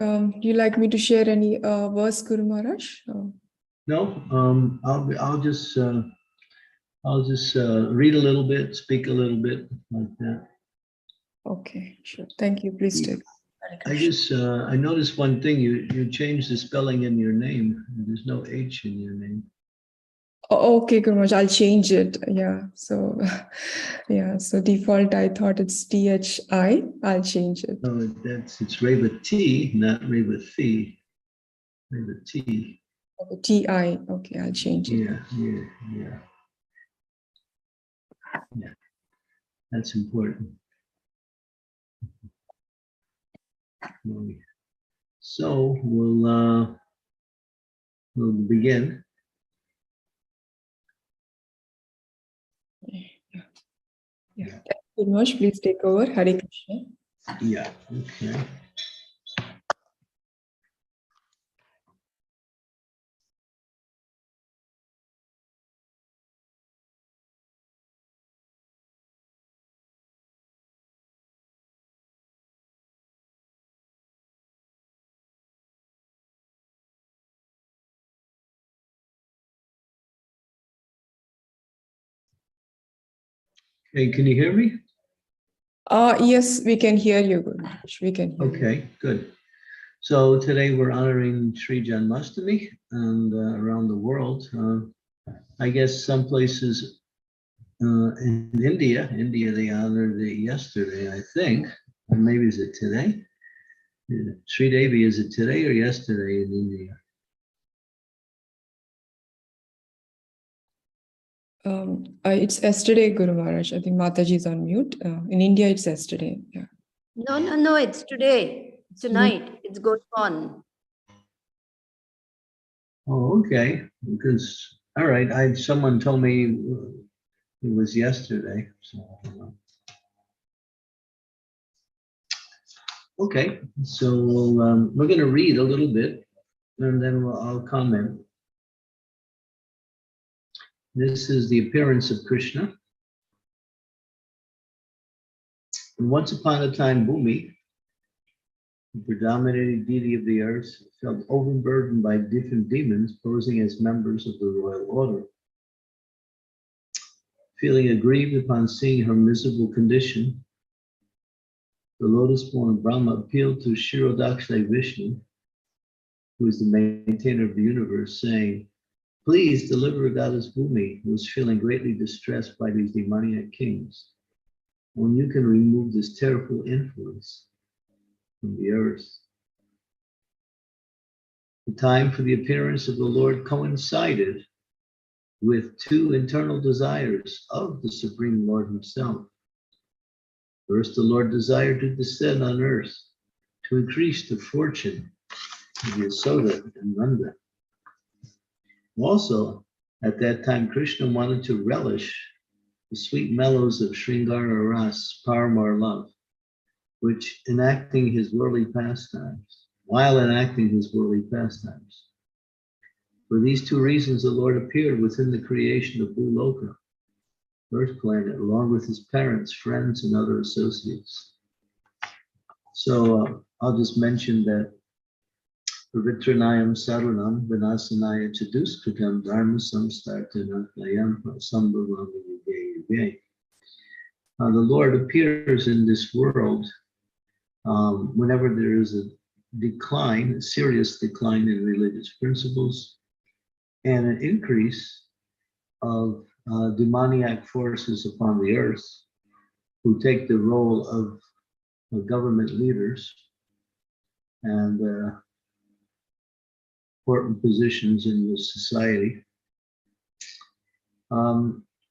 You like me to share any verse, Guru Maharaj? No, I'll just read a little bit, speak a little bit like that. Okay, sure. Thank you. Please take. I noticed one thing. You changed the spelling in your name. There's no H in your name. Oh, okay, Guru Maharaj, I'll change it. Yeah. So, yeah. So default, I thought it's THI. I'll change it. No, it's Reva T, not Reva Thi. Reva T. Okay, TI. Okay, I'll change it. Yeah. That's important. So we'll begin. Yeah. Thank you very much. Please take over. Hare Krishna. Yeah. Okay. Hey, can you hear me? Yes, we can hear you, Guru Maharaj. We can hear you. Okay, good. So today we're honoring Sri Janmastami, and around the world, I guess some places in India they honored it yesterday, I think, or maybe is it today? Sri Devi, is it today or yesterday in India? It's yesterday, Guru Maharaj. I think Mataji is on mute. In India, it's yesterday. Yeah. No, it's today. Tonight, it's going on. Oh, okay. Because, all right, someone told me it was yesterday. So, okay, so we're going to read a little bit, and then I'll comment. This is the appearance of Krishna. And once upon a time, Bhumi, the predominating deity of the earth, felt overburdened by different demons posing as members of the royal order. Feeling aggrieved upon seeing her miserable condition, the lotus-born Brahma appealed to Kshirodakshai Vishnu, who is the maintainer of the universe, saying, "Please deliver Goddess Bhumi, who is feeling greatly distressed by these demoniac kings. When you can remove this terrible influence from the earth." The time for the appearance of the Lord coincided with two internal desires of the Supreme Lord himself. First, the Lord desired to descend on earth to increase the fortune of Yasoda and Nanda. Also, at that time, Krishna wanted to relish the sweet mellows of Sringara Ras, Paramar love, while enacting his worldly pastimes. For these two reasons, the Lord appeared within the creation of Bhuloka, Earth planet, along with his parents, friends, and other associates. So I'll just mention that Pavitranayam Saranam Vinasanaya Chaduskritam Dharma Samstartana Layam Sambhavam Yuge Yuge. The Lord appears in this world whenever there is a decline, a serious decline in religious principles, and an increase of demoniac forces upon the earth who take the role of government leaders and important positions in the society.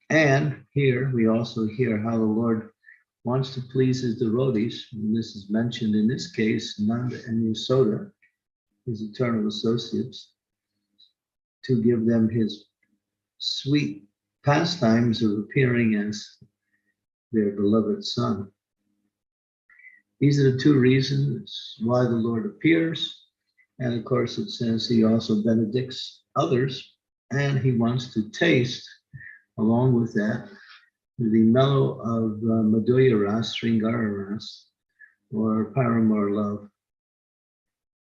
And here we also hear how the Lord wants to please his devotees, and this is mentioned in this case, Nanda and Yasoda, his eternal associates, to give them his sweet pastimes of appearing as their beloved son. These are the two reasons why the Lord appears. And of course, it says he also benedicts others, and he wants to taste, along with that, the mellow of Madhurya Ras, Sringara Ras, or Paramar love.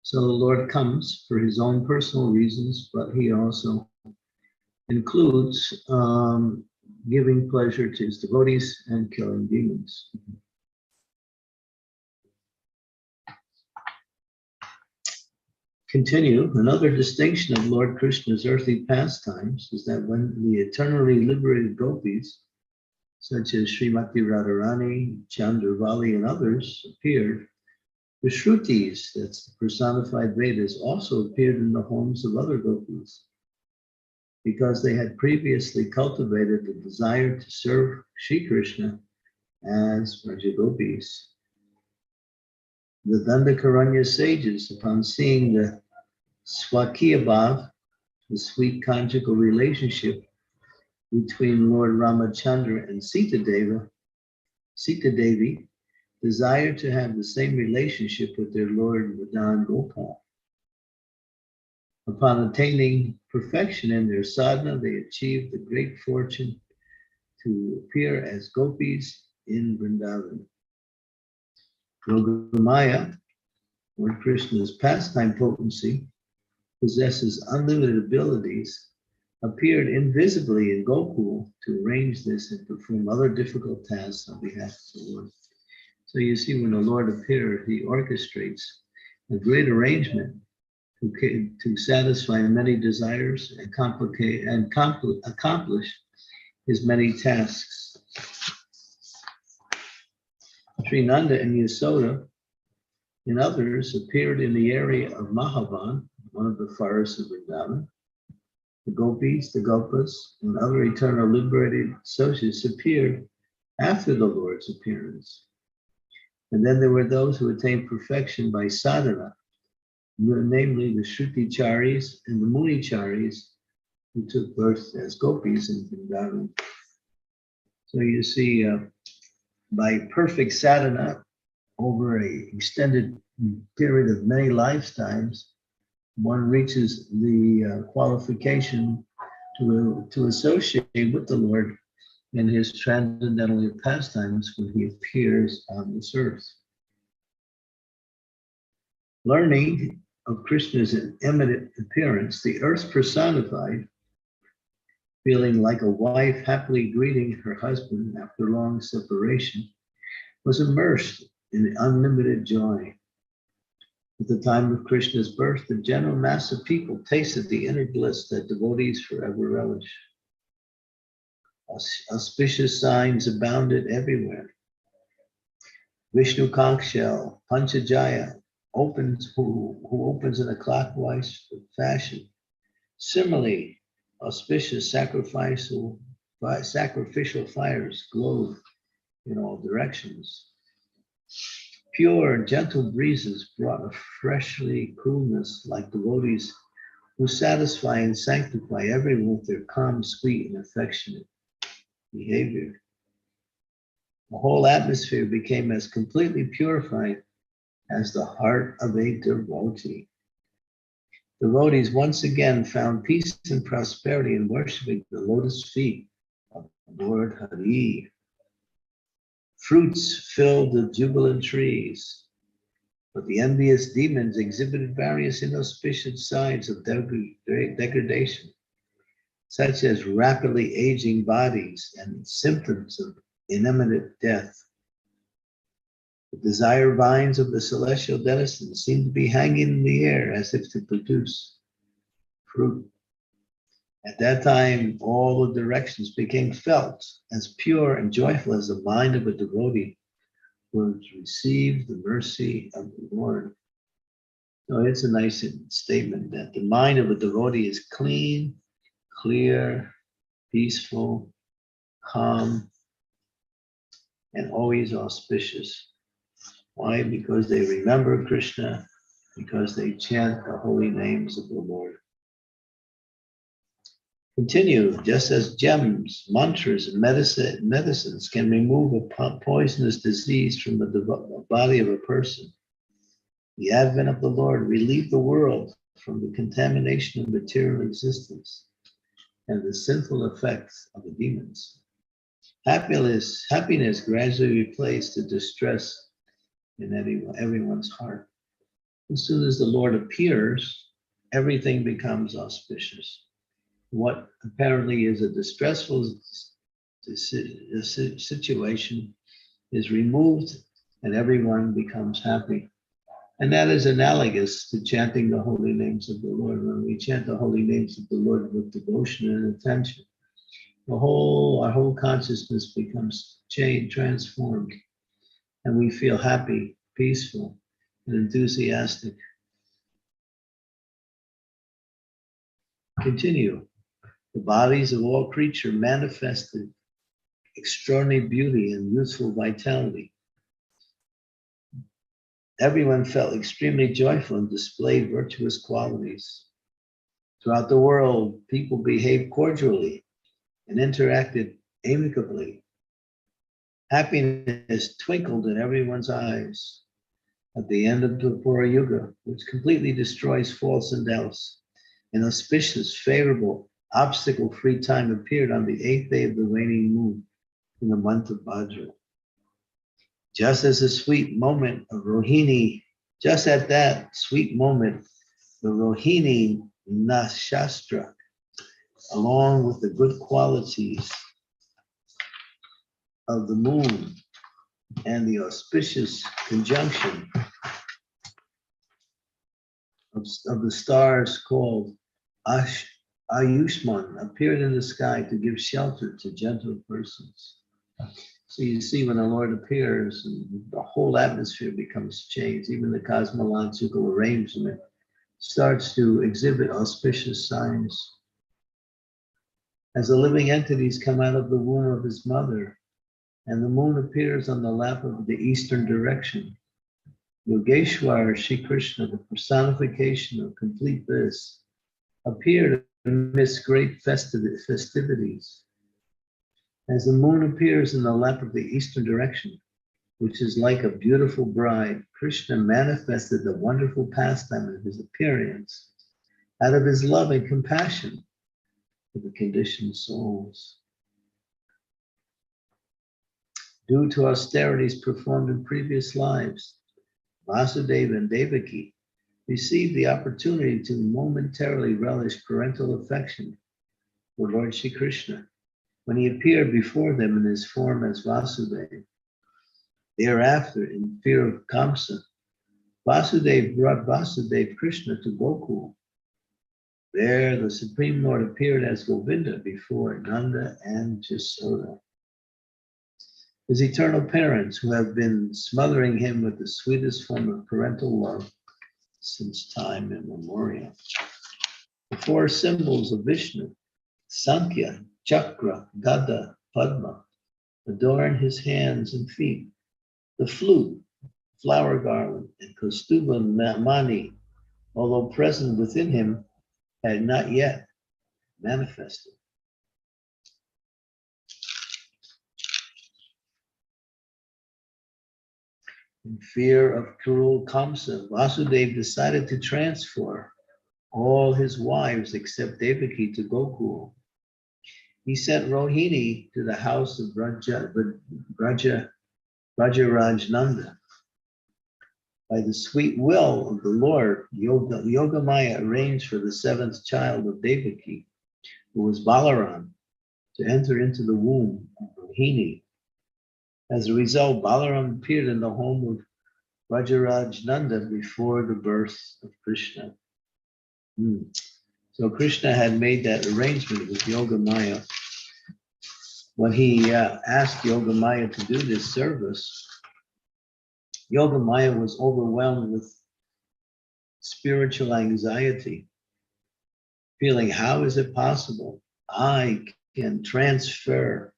So the Lord comes for his own personal reasons, but he also includes giving pleasure to his devotees and killing demons. Continue. Another distinction of Lord Krishna's earthly pastimes is that when the eternally liberated gopis, such as Srimati Radharani, Chandramauli, and others, appeared, the Shrutis, that's the personified Vedas, also appeared in the homes of other gopis because they had previously cultivated the desire to serve Shri Krishna as Vraja gopis. The Dandakaranya sages, upon seeing the Swakiya Bhav, the sweet conjugal relationship between Lord Ramachandra and Sita Devi, desired to have the same relationship with their Lord Madan Gopal. Upon attaining perfection in their sadhana, they achieved the great fortune to appear as gopis in Vrindavan. Yogamaya, Lord Krishna's pastime potency, possesses unlimited abilities, appeared invisibly in Gokul to arrange this and perform other difficult tasks on behalf of the Lord. So you see, when the Lord appears, he orchestrates a great arrangement to satisfy many desires and accomplish his many tasks. Sri Nanda and Yasoda and others appeared in the area of Mahavan, one of the forests of Vrindavan. The gopis, the gopas, and other eternal liberated associates appeared after the Lord's appearance. And then there were those who attained perfection by sadhana, namely the Shruticharis and the Municharis, who took birth as gopis in Vrindavan. So you see, by perfect sadhana, over an extended period of many lifetimes, one reaches the qualification to associate with the Lord in his transcendental pastimes when he appears on this earth. Learning of Krishna's imminent appearance, the earth personified, feeling like a wife happily greeting her husband after long separation, was immersed in unlimited joy. At the time of Krishna's birth, the general mass of people tasted the inner bliss that devotees forever relish. Auspicious signs abounded everywhere. Vishnu Kankshal, Panchajaya, who opens in a clockwise fashion. Similarly, auspicious sacrificial fires glowed in all directions. Pure and gentle breezes brought a freshly coolness like devotees who satisfy and sanctify everyone with their calm, sweet, and affectionate behavior. The whole atmosphere became as completely purified as the heart of a devotee. Devotees once again found peace and prosperity in worshiping the lotus feet of Lord Hari. Fruits filled the jubilant trees, but the envious demons exhibited various inauspicious signs of degradation, such as rapidly aging bodies and symptoms of imminent death. The desire vines of the celestial denizens seemed to be hanging in the air as if to produce fruit. At that time, all the directions became felt as pure and joyful as the mind of a devotee who has received the mercy of the Lord. So it's a nice statement that the mind of a devotee is clean, clear, peaceful, calm, and always auspicious. Why? Because they remember Krishna, because they chant the holy names of the Lord. Continue, just as gems, mantras, and medicines can remove a poisonous disease from the body of a person, the advent of the Lord relieved the world from the contamination of material existence and the sinful effects of the demons. Happiness gradually replaced the distress in everyone's heart. As soon as the Lord appears, everything becomes auspicious. What apparently is a distressful situation is removed and everyone becomes happy. And that is analogous to chanting the holy names of the Lord. When we chant the holy names of the Lord with devotion and attention, our whole consciousness becomes changed, transformed, and we feel happy, peaceful, and enthusiastic. Continue. The bodies of all creatures manifested extraordinary beauty and youthful vitality. Everyone felt extremely joyful and displayed virtuous qualities. Throughout the world, people behaved cordially and interacted amicably. Happiness twinkled in everyone's eyes. At the end of the Dwapara Yuga, which completely destroys faults and doubts, an auspicious, favorable, obstacle-free time appeared on the 8th day of the waning moon in the month of Bhadra. Just as a sweet moment of Rohini, just at that sweet moment, the Rohini Nakshatra, along with the good qualities of the moon and the auspicious conjunction of the stars called Ayushman, appeared in the sky to give shelter to gentle persons. So you see, when the Lord appears, the whole atmosphere becomes changed. Even the cosmological arrangement starts to exhibit auspicious signs. As the living entities come out of the womb of his mother, and the moon appears on the lap of the eastern direction, Yogeshwar Shri Krishna, the personification of complete bliss, appeared amidst great festivities. As the moon appears in the lap of the eastern direction, which is like a beautiful bride, Krishna manifested the wonderful pastime of his appearance out of his love and compassion for the conditioned souls. Due to austerities performed in previous lives, Vasudeva and Devaki received the opportunity to momentarily relish parental affection for Lord Shri Krishna when he appeared before them in his form as Vasudeva. Thereafter, in fear of Kamsa, Vasudeva brought Vasudeva Krishna to Gokul. There, the Supreme Lord appeared as Govinda before Nanda and Jasoda. His eternal parents, who have been smothering him with the sweetest form of parental love since time immemorial. The four symbols of Vishnu, Sankhya, Chakra, Gada, Padma, adorn his hands and feet. The flute, flower garland, and Kaustubha Mani, although present within him, had not yet manifested. In fear of cruel Kamsa, Vasudeva decided to transfer all his wives except Devaki to Gokul. He sent Rohini to the house of Rajaraj Nanda. By the sweet will of the Lord, Yogamaya arranged for the seventh child of Devaki, who was Balaram, to enter into the womb of Rohini. As a result, Balaram appeared in the home of Rajaraj Nanda before the birth of Krishna. So Krishna had made that arrangement with Yogamaya. When he asked Yogamaya to do this service, Yogamaya was overwhelmed with spiritual anxiety, feeling, how is it possible I can transfer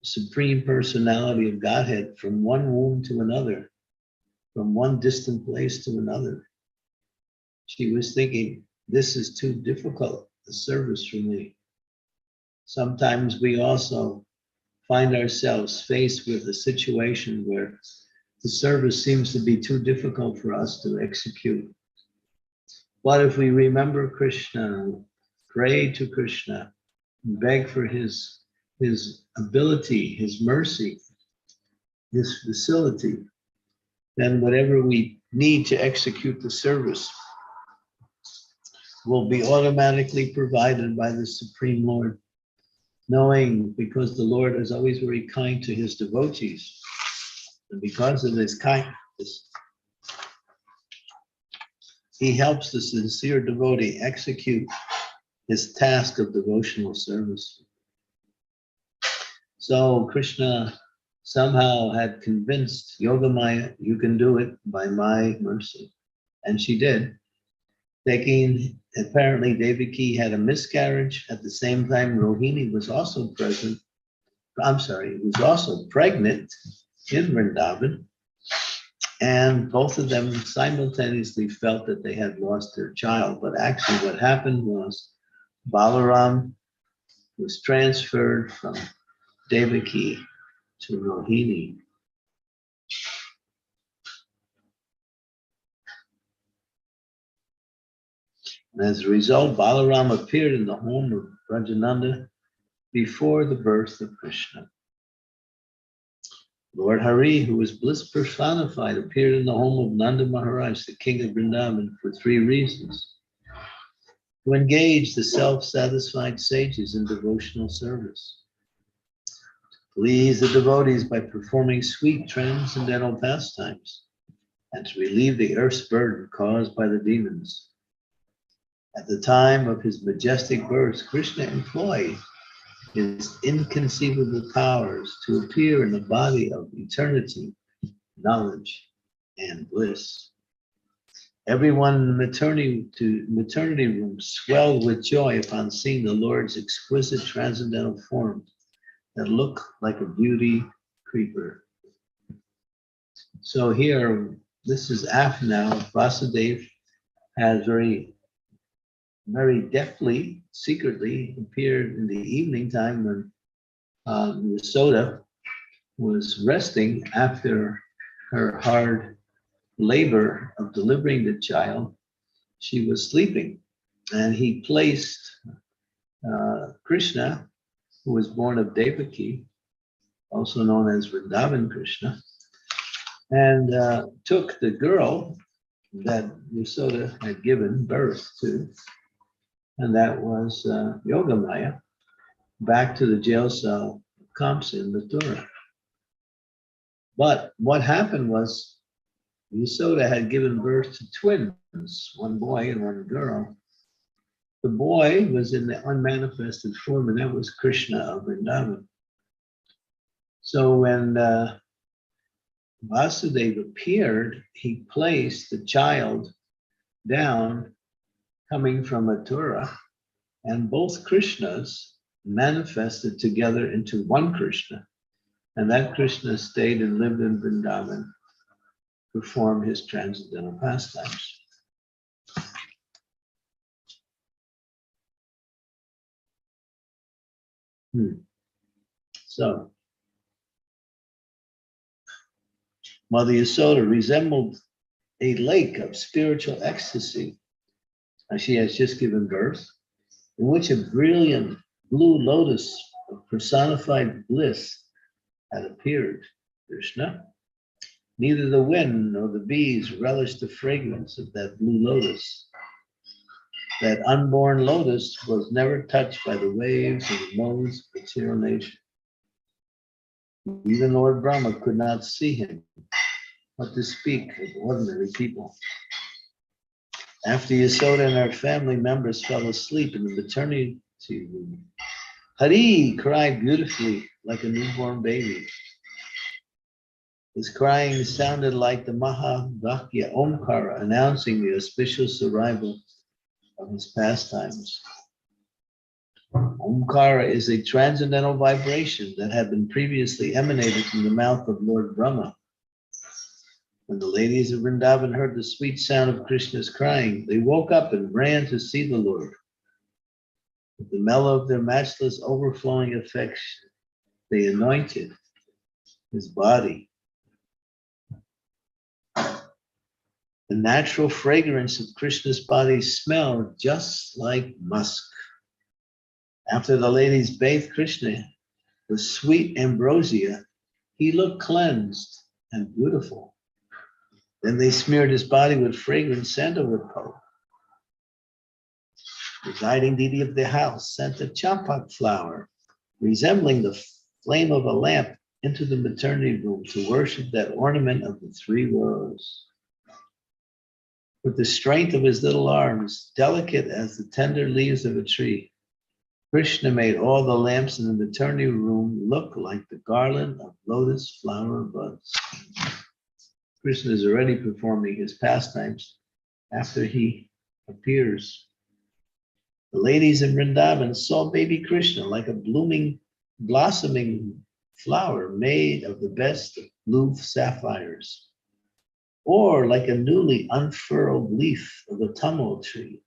the Supreme Personality of Godhead from one womb to another, from one distant place to another? She was thinking, this is too difficult a service for me. Sometimes we also find ourselves faced with a situation where the service seems to be too difficult for us to execute. But if we remember Krishna, pray to Krishna, beg for his ability, his mercy, his facility, then whatever we need to execute the service will be automatically provided by the Supreme Lord, knowing because the Lord is always very kind to his devotees. And because of his kindness, he helps the sincere devotee execute his task of devotional service. So Krishna somehow had convinced Yogamaya, you can do it by my mercy. And she did. Apparently Devaki had a miscarriage. At the same time, Rohini was also present. Was also pregnant in Vrindavan. And both of them simultaneously felt that they had lost their child. But actually what happened was Balaram was transferred from Devaki to Rohini. And as a result, Balaram appeared in the home of Rajananda before the birth of Krishna. Lord Hari, who was bliss personified, appeared in the home of Nanda Maharaj, the king of Vrindavan, for 3 reasons. To engage the self-satisfied sages in devotional service. To please the devotees by performing sweet transcendental pastimes. And to relieve the earth's burden caused by the demons. At the time of his majestic birth, Krishna employed his inconceivable powers to appear in the body of eternity, knowledge, and bliss. Everyone in the maternity room swelled with joy upon seeing the Lord's exquisite transcendental form that looked like a beauty creeper. So here, this is after now, Vasudeva has very deftly, secretly appeared in the evening time when Yasoda was resting after her hard labor of delivering the child. She was sleeping, and he placed Krishna, who was born of Devaki, also known as Vrindavan Krishna, and took the girl that Yasoda had given birth to, and that was Yogamaya, back to the jail cell of Kamsa in Mathura. But what happened was Yasoda had given birth to twins, one boy and one girl. The boy was in the unmanifested form, and that was Krishna of Vrindavan. So when Vasudeva appeared, he placed the child down coming from Mathura, and both Krishnas manifested together into one Krishna. And that Krishna stayed and lived in Vrindavan, performed his transcendental pastimes. So, Mother Yasoda resembled a lake of spiritual ecstasy. She has just given birth, in which a brilliant blue lotus of personified bliss had appeared. Krishna. Neither the wind nor the bees relished the fragrance of that blue lotus. That unborn lotus was never touched by the waves of the modes of material nature. Even Lord Brahma could not see him, what to speak of ordinary people. After Yasoda and her family members fell asleep in the maternity room, Hari cried beautifully like a newborn baby. His crying sounded like the Mahavakya Omkara, announcing the auspicious arrival of his pastimes. Omkara is a transcendental vibration that had been previously emanated from the mouth of Lord Brahma. When the ladies of Vrindavan heard the sweet sound of Krishna's crying, they woke up and ran to see the Lord. With the mellow of their matchless overflowing affection, they anointed his body. The natural fragrance of Krishna's body smelled just like musk. After the ladies bathed Krishna with sweet ambrosia, he looked cleansed and beautiful. Then they smeared his body with fragrant sandalwood pulp. The guiding deity of the house sent a champak flower, resembling the flame of a lamp, into the maternity room to worship that ornament of the three worlds. With the strength of his little arms, delicate as the tender leaves of a tree, Krishna made all the lamps in the maternity room look like the garland of lotus flower buds. Krishna is already performing his pastimes after he appears. The ladies in Vrindavan saw baby Krishna like a blossoming flower made of the best of blue sapphires, or like a newly unfurled leaf of a tamil tree.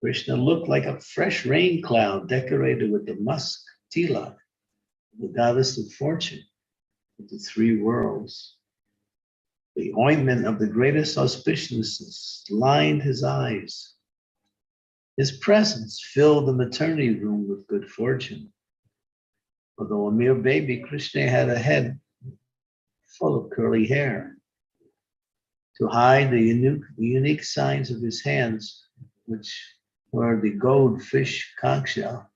Krishna looked like a fresh rain cloud decorated with the musk tilak, the goddess of fortune of the three worlds. The ointment of the greatest auspiciousness lined his eyes. His presence filled the maternity room with good fortune. Although a mere baby, Krishna had a head full of curly hair. To hide the unique signs of his hands, which were the goldfish conch shell,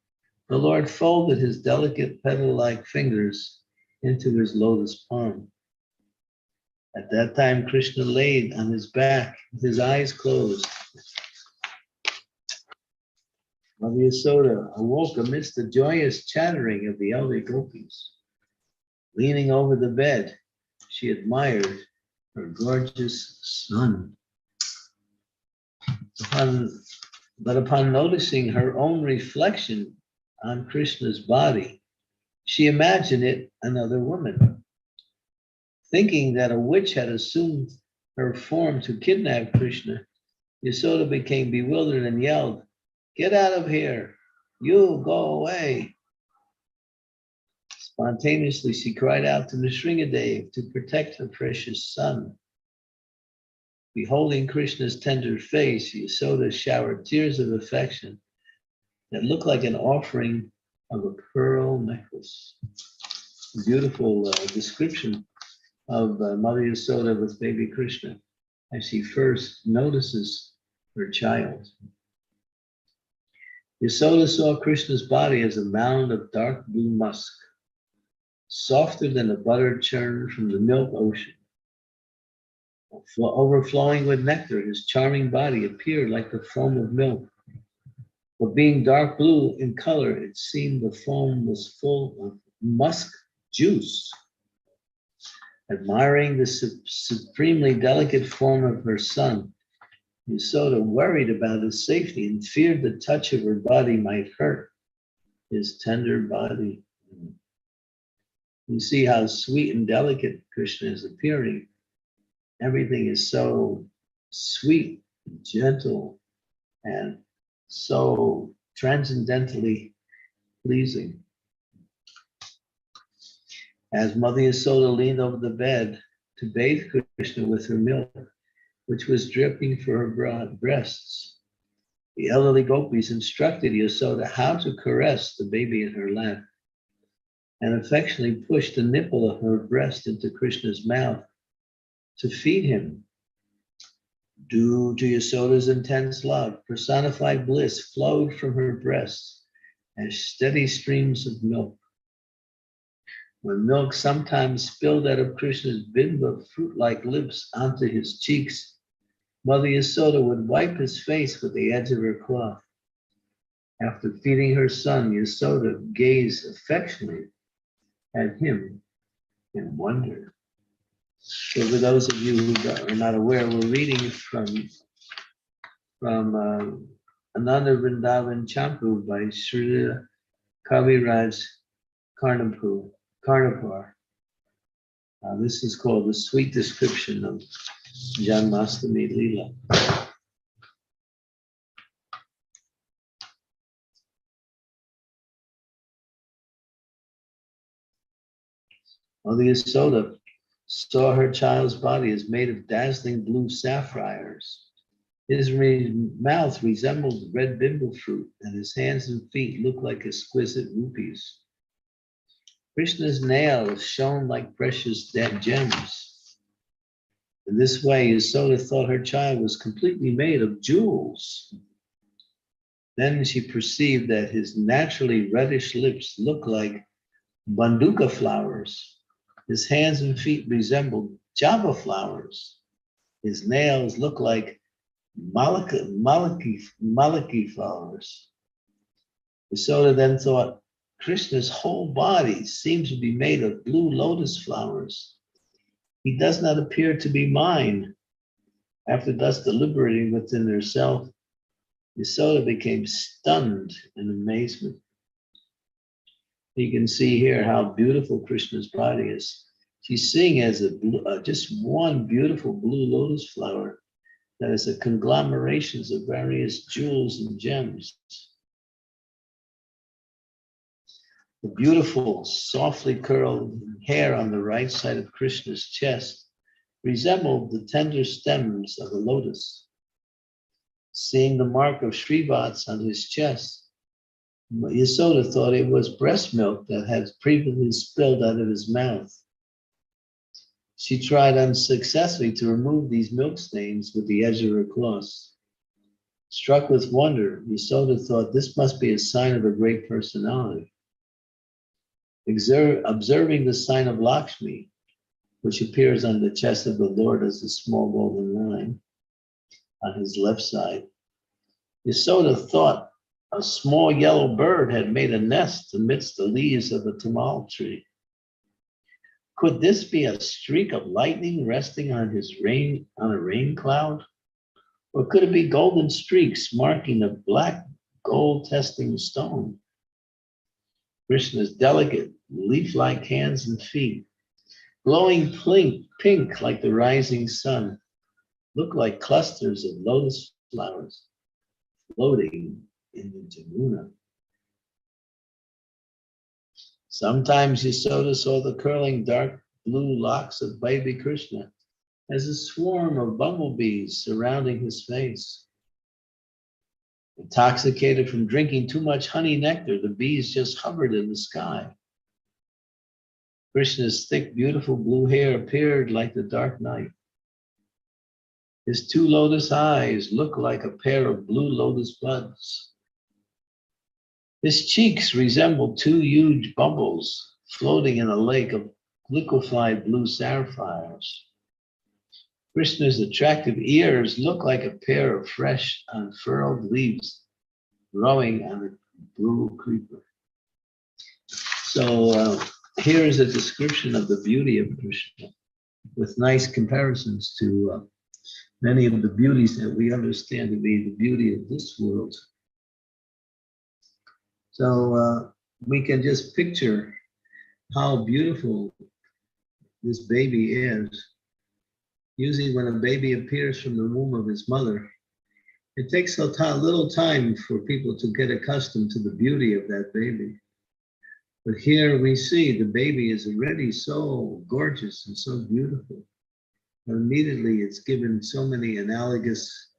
the Lord folded his delicate petal-like fingers into his lotus palm. At that time, Krishna laid on his back with his eyes closed. Mother Yasoda awoke amidst the joyous chattering of the elder gopis. Leaning over the bed, she admired her gorgeous son. But upon noticing her own reflection on Krishna's body, she imagined it another woman. Thinking that a witch had assumed her form to kidnap Krishna, Yasoda became bewildered and yelled, "Get out of here! You go away!" Spontaneously, she cried out to Nrsingadev to protect her precious son. Beholding Krishna's tender face, Yasoda showered tears of affection that looked like an offering of a pearl necklace. A beautiful description of Mother Yasoda with baby Krishna as she first notices her child. Yasoda saw Krishna's body as a mound of dark blue musk, softer than a butter churned from the milk ocean. Overflowing with nectar, his charming body appeared like the foam of milk. But being dark blue in color, it seemed the foam was full of musk juice. Admiring the supremely delicate form of her son, Yasoda worried about his safety and feared the touch of her body might hurt his tender body. You see how sweet and delicate Krishna is appearing. Everything is so sweet, and gentle, and so transcendently pleasing. As Mother Yasoda leaned over the bed to bathe Krishna with her milk, which was dripping from her breasts, the elderly gopis instructed Yasoda how to caress the baby in her lap and affectionately pushed the nipple of her breast into Krishna's mouth to feed him. Due to Yasoda's intense love, personified bliss flowed from her breasts as steady streams of milk. When milk sometimes spilled out of Krishna's bimba fruit-like lips onto his cheeks, Mother Yasoda would wipe his face with the edge of her cloth. After feeding her son, Yasoda gazed affectionately at him in wonder. So for those of you who are not aware, we're reading from Ananda Vrindavan Champu by Srila Kaviraj Karnapur. This is called the Sweet Description of Janmastami Leela. Mother Yasoda saw her child's body as made of dazzling blue sapphires. His mouth resembled red bimbo fruit, and his hands and feet looked like exquisite rupees. Krishna's nails shone like precious gems. In this way, Yasoda thought her child was completely made of jewels. Then she perceived that his naturally reddish lips looked like banduka flowers. His hands and feet resembled java flowers. His nails looked like malaki flowers. Yasoda then thought, Krishna's whole body seems to be made of blue lotus flowers. He does not appear to be mine. After thus deliberating within herself, Yasoda became stunned in amazement. You can see here how beautiful Krishna's body is. She's seeing as just one beautiful blue lotus flower that is a conglomeration of various jewels and gems. The beautiful, softly curled hair on the right side of Krishna's chest resembled the tender stems of a lotus. Seeing the mark of Srivats on his chest, Yasoda thought it was breast milk that had previously spilled out of his mouth. She tried unsuccessfully to remove these milk stains with the edge of her cloth. Struck with wonder, Yasoda thought this must be a sign of a great personality. Observing the sign of Lakshmi, which appears on the chest of the Lord as a small golden line on his left side, Yasoda thought a small yellow bird had made a nest amidst the leaves of the tamal tree. Could this be a streak of lightning resting on a rain cloud? Or could it be golden streaks marking a black gold testing stone? Krishna's delicate leaf-like hands and feet, glowing pink like the rising sun, look like clusters of lotus flowers floating in the Jamuna. Sometimes Yasoda saw the curling dark blue locks of baby Krishna as a swarm of bumblebees surrounding his face. Intoxicated from drinking too much honey nectar, the bees just hovered in the sky. Krishna's thick, beautiful blue hair appeared like the dark night. His two lotus eyes looked like a pair of blue lotus buds. His cheeks resembled two huge bubbles floating in a lake of liquefied blue sapphires. Krishna's attractive ears looked like a pair of fresh, unfurled leaves growing on a blue creeper. So here is a description of the beauty of Krishna with nice comparisons to many of the beauties that we understand to be the beauty of this world. So we can just picture how beautiful this baby is. Usually when a baby appears from the womb of his mother, it takes a little time for people to get accustomed to the beauty of that baby. But here we see the baby is already so gorgeous and so beautiful. And immediately it's given so many analogous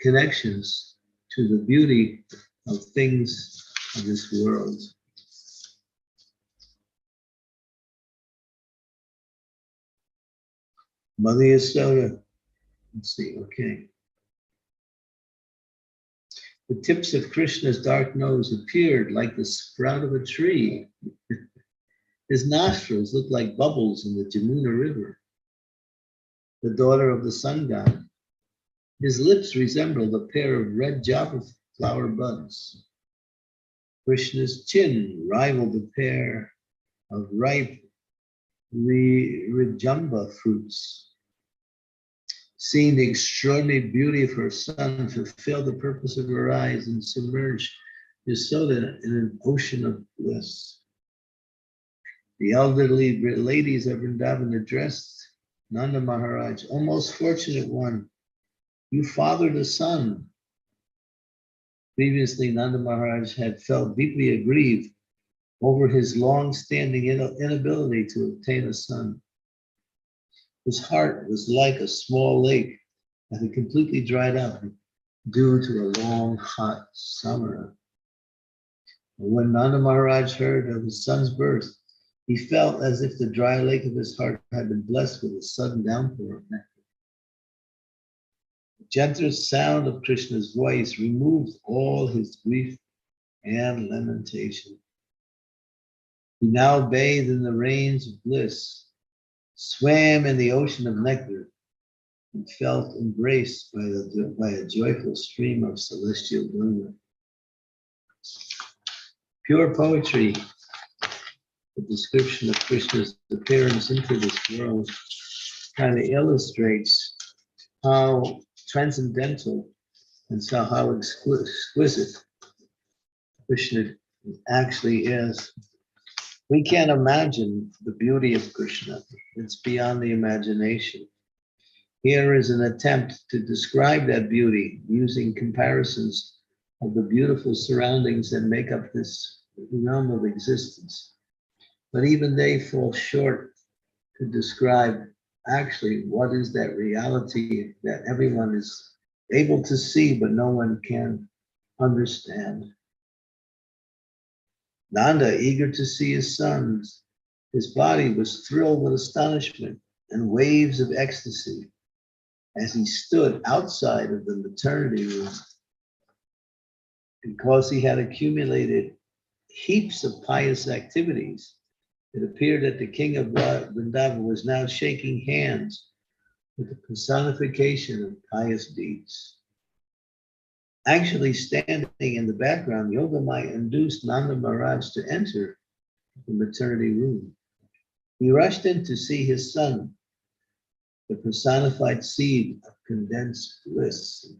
connections to the beauty of things of this world. Mother Yasoda, let's see, okay. The tips of Krishna's dark nose appeared like the sprout of a tree. His nostrils looked like bubbles in the Jamuna River. The daughter of the sun god. His lips resembled a pair of red java flower buds. Krishna's chin rivaled a pair of ripe Rijamba fruits. Seeing the extraordinary beauty of her son fulfill the purpose of her eyes and submerge Yasoda in an ocean of bliss. The elderly ladies of Vrindavan addressed Nanda Maharaj, "O most fortunate one, you fathered a son." Previously, Nanda Maharaj had felt deeply aggrieved over his long-standing inability to obtain a son. His heart was like a small lake that had completely dried up due to a long, hot summer. And when Nanda Maharaj heard of his son's birth, He felt as if the dry lake of his heart had been blessed with a sudden downpour of nectar. The gentle sound of Krishna's voice removed all his grief and lamentation. He now bathed in the rains of bliss, swam in the ocean of nectar, and felt embraced by a joyful stream of celestial glimmer. Pure poetry, the description of Krishna's appearance into this world, kind of illustrates how transcendental and so how exquisite Krishna actually is. We can't imagine the beauty of Krishna. It's beyond the imagination. Here is an attempt to describe that beauty using comparisons of the beautiful surroundings that make up this realm of existence. But even they fall short to describe actually what is that reality that everyone is able to see, but no one can understand. Nanda, eager to see his sons, his body was thrilled with astonishment and waves of ecstasy as he stood outside of the maternity room. Because he had accumulated heaps of pious activities, it appeared that the king of Vrindavan was now shaking hands with the personification of pious deeds. Actually, standing in the background, Yogamaya induced Nanda Maharaj to enter the maternity room. He rushed in to see his son, the personified seed of condensed bliss.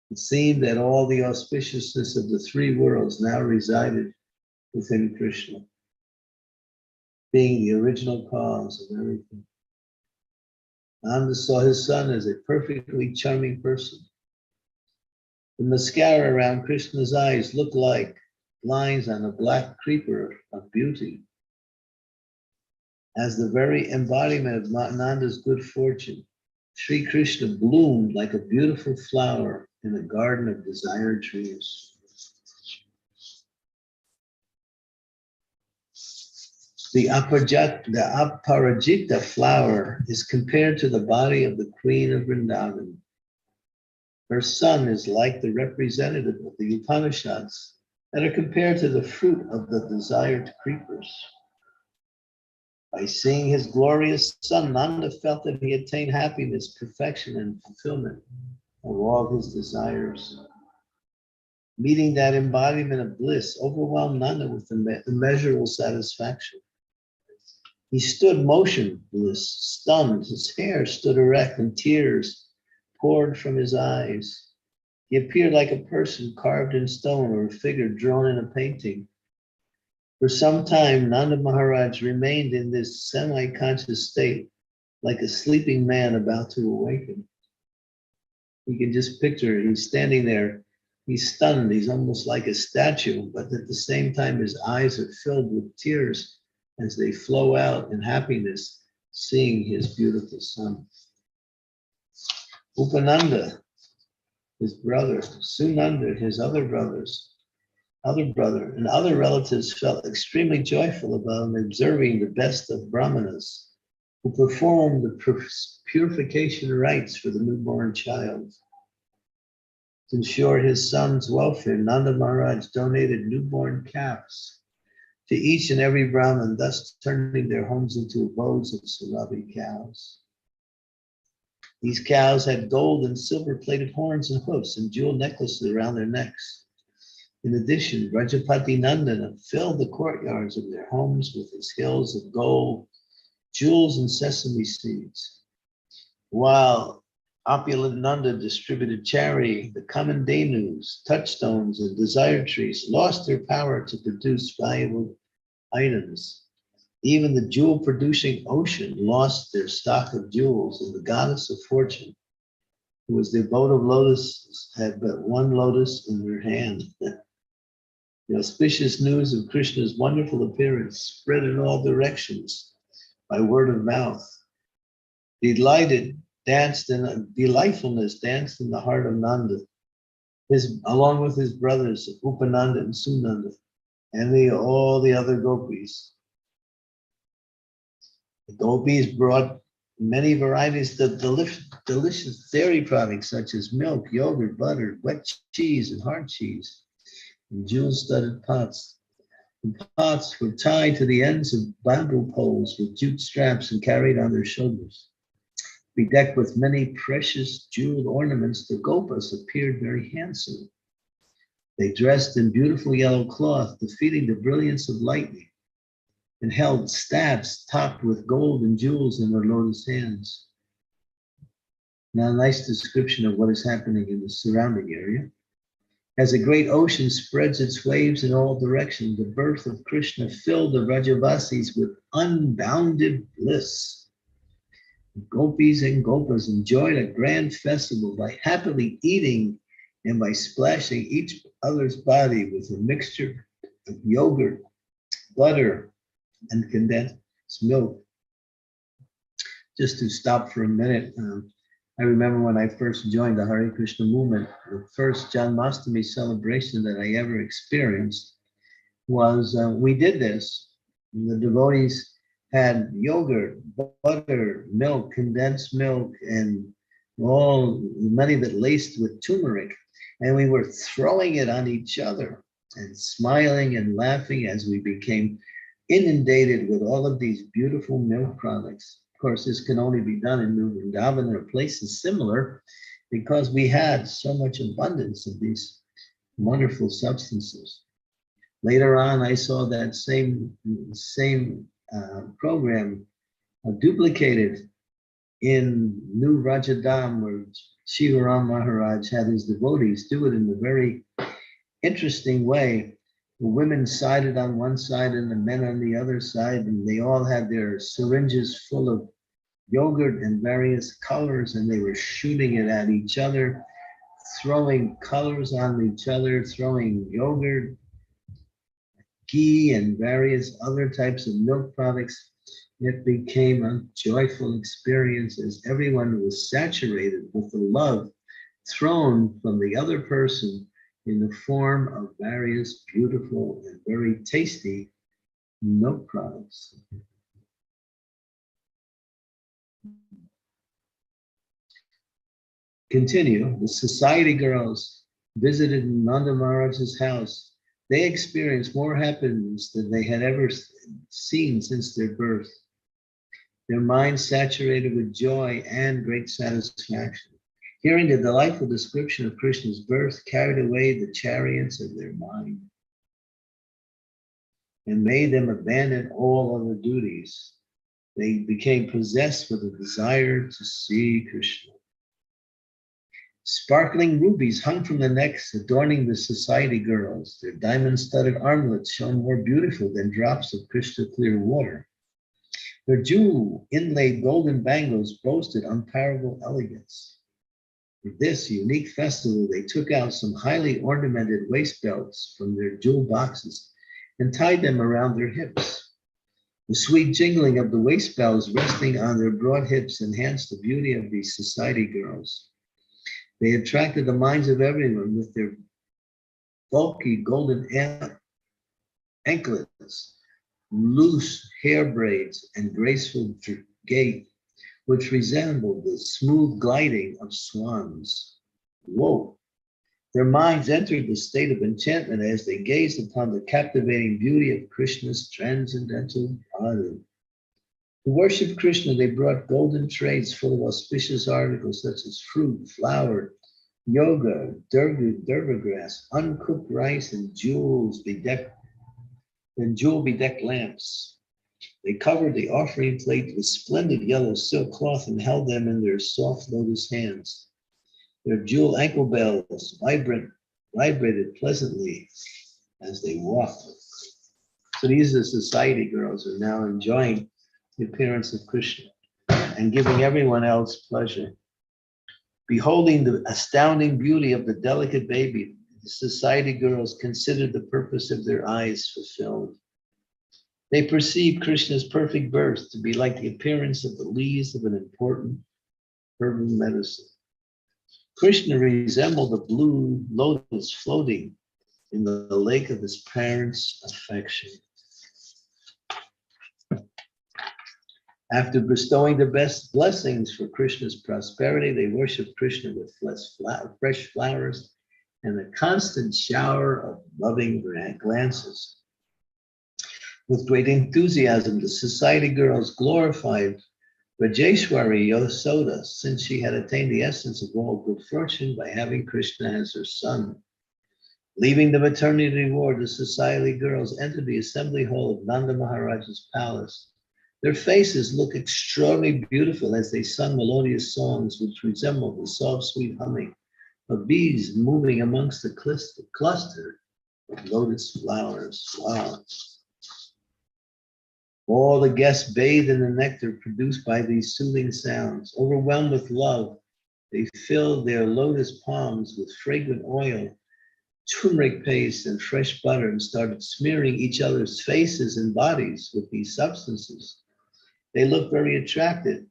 It seemed that all the auspiciousness of the three worlds now resided within Krishna, being the original cause of everything. Nanda saw his son as a perfectly charming person. The mascara around Krishna's eyes looked like lines on a black creeper of beauty. As the very embodiment of Nanda's good fortune, Sri Krishna bloomed like a beautiful flower in a garden of desired trees. The Aparajita flower is compared to the body of the Queen of Vrindavan. Her son is like the representative of the Upanishads that are compared to the fruit of the desired creepers. By seeing his glorious son, Nanda felt that he attained happiness, perfection, and fulfillment of all his desires. Meeting that embodiment of bliss overwhelmed Nanda with immeasurable satisfaction. He stood motionless, stunned. His hair stood erect and tears poured from his eyes. He appeared like a person carved in stone or a figure drawn in a painting. For some time, Nanda Maharaj remained in this semi-conscious state, like a sleeping man about to awaken. You can just picture, he's standing there, he's stunned, he's almost like a statue, but at the same time, his eyes are filled with tears as they flow out in happiness, seeing his beautiful son. Upananda, his brother, Sunanda, his other brother, and other relatives felt extremely joyful about observing the best of Brahmanas, who performed the purification rites for the newborn child. To ensure his son's welfare, Nanda Maharaj donated newborn calves to each and every Brahmin, thus turning their homes into abodes of Surabi cows. These cows had gold and silver-plated horns and hoofs and jewel necklaces around their necks. In addition, Rajapati Nandana filled the courtyards of their homes with his hills of gold, jewels, and sesame seeds. While opulent Nanda distributed charity, the Kamandhenus, touchstones, and desired trees lost their power to produce valuable items. Even the jewel-producing ocean lost their stock of jewels, and the goddess of fortune, who was the abode of lotuses, had but one lotus in her hand. The auspicious news of Krishna's wonderful appearance spread in all directions by word of mouth. Delightfulness danced in the heart of Nanda, along with his brothers Upananda and Sunanda, and all the other gopis. The gopis brought many varieties of delicious dairy products such as milk, yogurt, butter, wet cheese, and hard cheese, in jewel-studded pots. The pots were tied to the ends of bamboo poles with jute straps and carried on their shoulders. Bedecked with many precious jeweled ornaments, the gopas appeared very handsome. They dressed in beautiful yellow cloth, defeating the brilliance of lightning, and held staffs topped with gold and jewels in their lotus hands. Now, a nice description of what is happening in the surrounding area. As a great ocean spreads its waves in all directions, the birth of Krishna filled the Vrajavasis with unbounded bliss. The gopis and gopas enjoyed a grand festival by happily eating and by splashing each other's body with a mixture of yogurt, butter, and condensed milk. Just to stop for a minute, I remember when I first joined the Hare Krishna movement, the first Janmastami celebration that I ever experienced was, we did this. The devotees had yogurt, butter, milk, condensed milk, and many of it laced with turmeric. And we were throwing it on each other and smiling and laughing as we became inundated with all of these beautiful milk products. Of course, this can only be done in New Vrindavan or places similar because we had so much abundance of these wonderful substances. Later on, I saw that same program duplicated in New Rajadam, where Shivaram Maharaj had his devotees do it in a very interesting way. The women sided on one side and the men on the other side, and they all had their syringes full of yogurt in various colors, and they were shooting it at each other, throwing colors on each other, throwing yogurt, ghee, and various other types of milk products. It became a joyful experience as everyone was saturated with the love thrown from the other person in the form of various beautiful and very tasty milk products. Continue. The society girls visited Nanda Maharaj's house. They experienced more happiness than they had ever seen since their birth. Their minds saturated with joy and great satisfaction. Hearing the delightful description of Krishna's birth carried away the chariots of their mind and made them abandon all other duties. They became possessed with a desire to see Krishna. Sparkling rubies hung from the necks, adorning the society girls. Their diamond-studded armlets shone more beautiful than drops of crystal clear water. Their jewel-inlaid golden bangles boasted unparalleled elegance. For this unique festival, they took out some highly ornamented waist belts from their jewel boxes and tied them around their hips. The sweet jingling of the waist bells resting on their broad hips enhanced the beauty of these society girls. They attracted the minds of everyone with their bulky golden anklets, loose hair braids, and graceful gait, which resembled the smooth gliding of swans. Whoa! Their minds entered the state of enchantment as they gazed upon the captivating beauty of Krishna's transcendental body. To worship Krishna, they brought golden trays full of auspicious articles such as fruit, flour, yoga, durga grass, uncooked rice, and jewel-bedecked lamps. They covered the offering plate with splendid yellow silk cloth and held them in their soft lotus hands. Their jewel ankle bells vibrated pleasantly as they walked. So these are society girls who are now enjoying the appearance of Krishna and giving everyone else pleasure. Beholding the astounding beauty of the delicate baby, the society girls considered the purpose of their eyes fulfilled. They perceived Krishna's perfect birth to be like the appearance of the leaves of an important herbal medicine. Krishna resembled a blue lotus floating in the lake of his parents' affection. After bestowing the best blessings for Krishna's prosperity, they worship Krishna with fresh flowers and a constant shower of loving glances. With great enthusiasm, the society girls glorified Rajeshwari Yasoda, since she had attained the essence of all good fortune by having Krishna as her son. Leaving the maternity ward, the society girls entered the assembly hall of Nanda Maharaja's palace. Their faces look extraordinarily beautiful as they sung melodious songs which resembled the soft, sweet humming of bees moving amongst the cluster of lotus flowers. Wow. All the guests bathed in the nectar produced by these soothing sounds. Overwhelmed with love, they filled their lotus palms with fragrant oil, turmeric paste, and fresh butter, and started smearing each other's faces and bodies with these substances. They looked very attractive.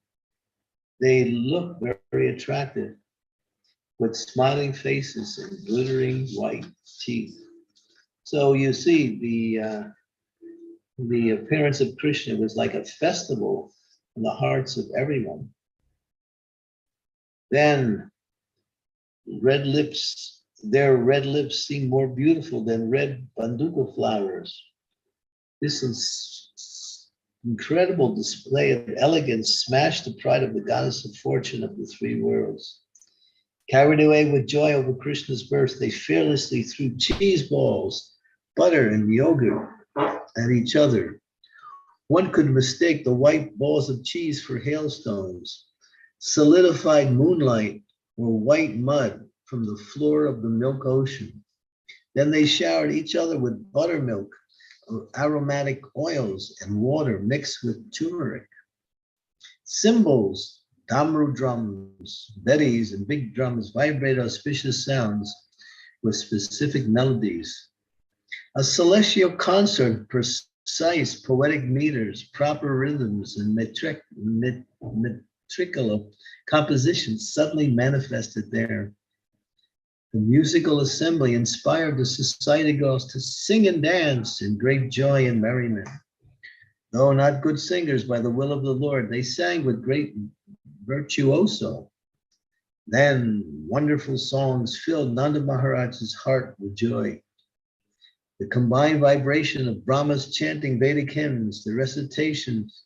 With smiling faces and glittering white teeth. So you see, the appearance of Krishna was like a festival in the hearts of everyone. Then their red lips seemed more beautiful than red banduka flowers. This incredible display of elegance smashed the pride of the goddess of fortune of the three worlds. Carried away with joy over Krishna's birth, they fearlessly threw cheese balls, butter, and yogurt at each other. One could mistake the white balls of cheese for hailstones, solidified moonlight, or white mud from the floor of the milk ocean. Then they showered each other with buttermilk, aromatic oils, and water mixed with turmeric. Cymbals, damru drums, beddies, and big drums vibrate auspicious sounds with specific melodies. A celestial concert, precise poetic meters, proper rhythms, and metrical compositions suddenly manifested there. The musical assembly inspired the society girls to sing and dance in great joy and merriment. Though not good singers by the will of the Lord, they sang with great virtuoso. Then wonderful songs filled Nanda Maharaja's heart with joy. The combined vibration of Brahma's chanting Vedic hymns, the recitations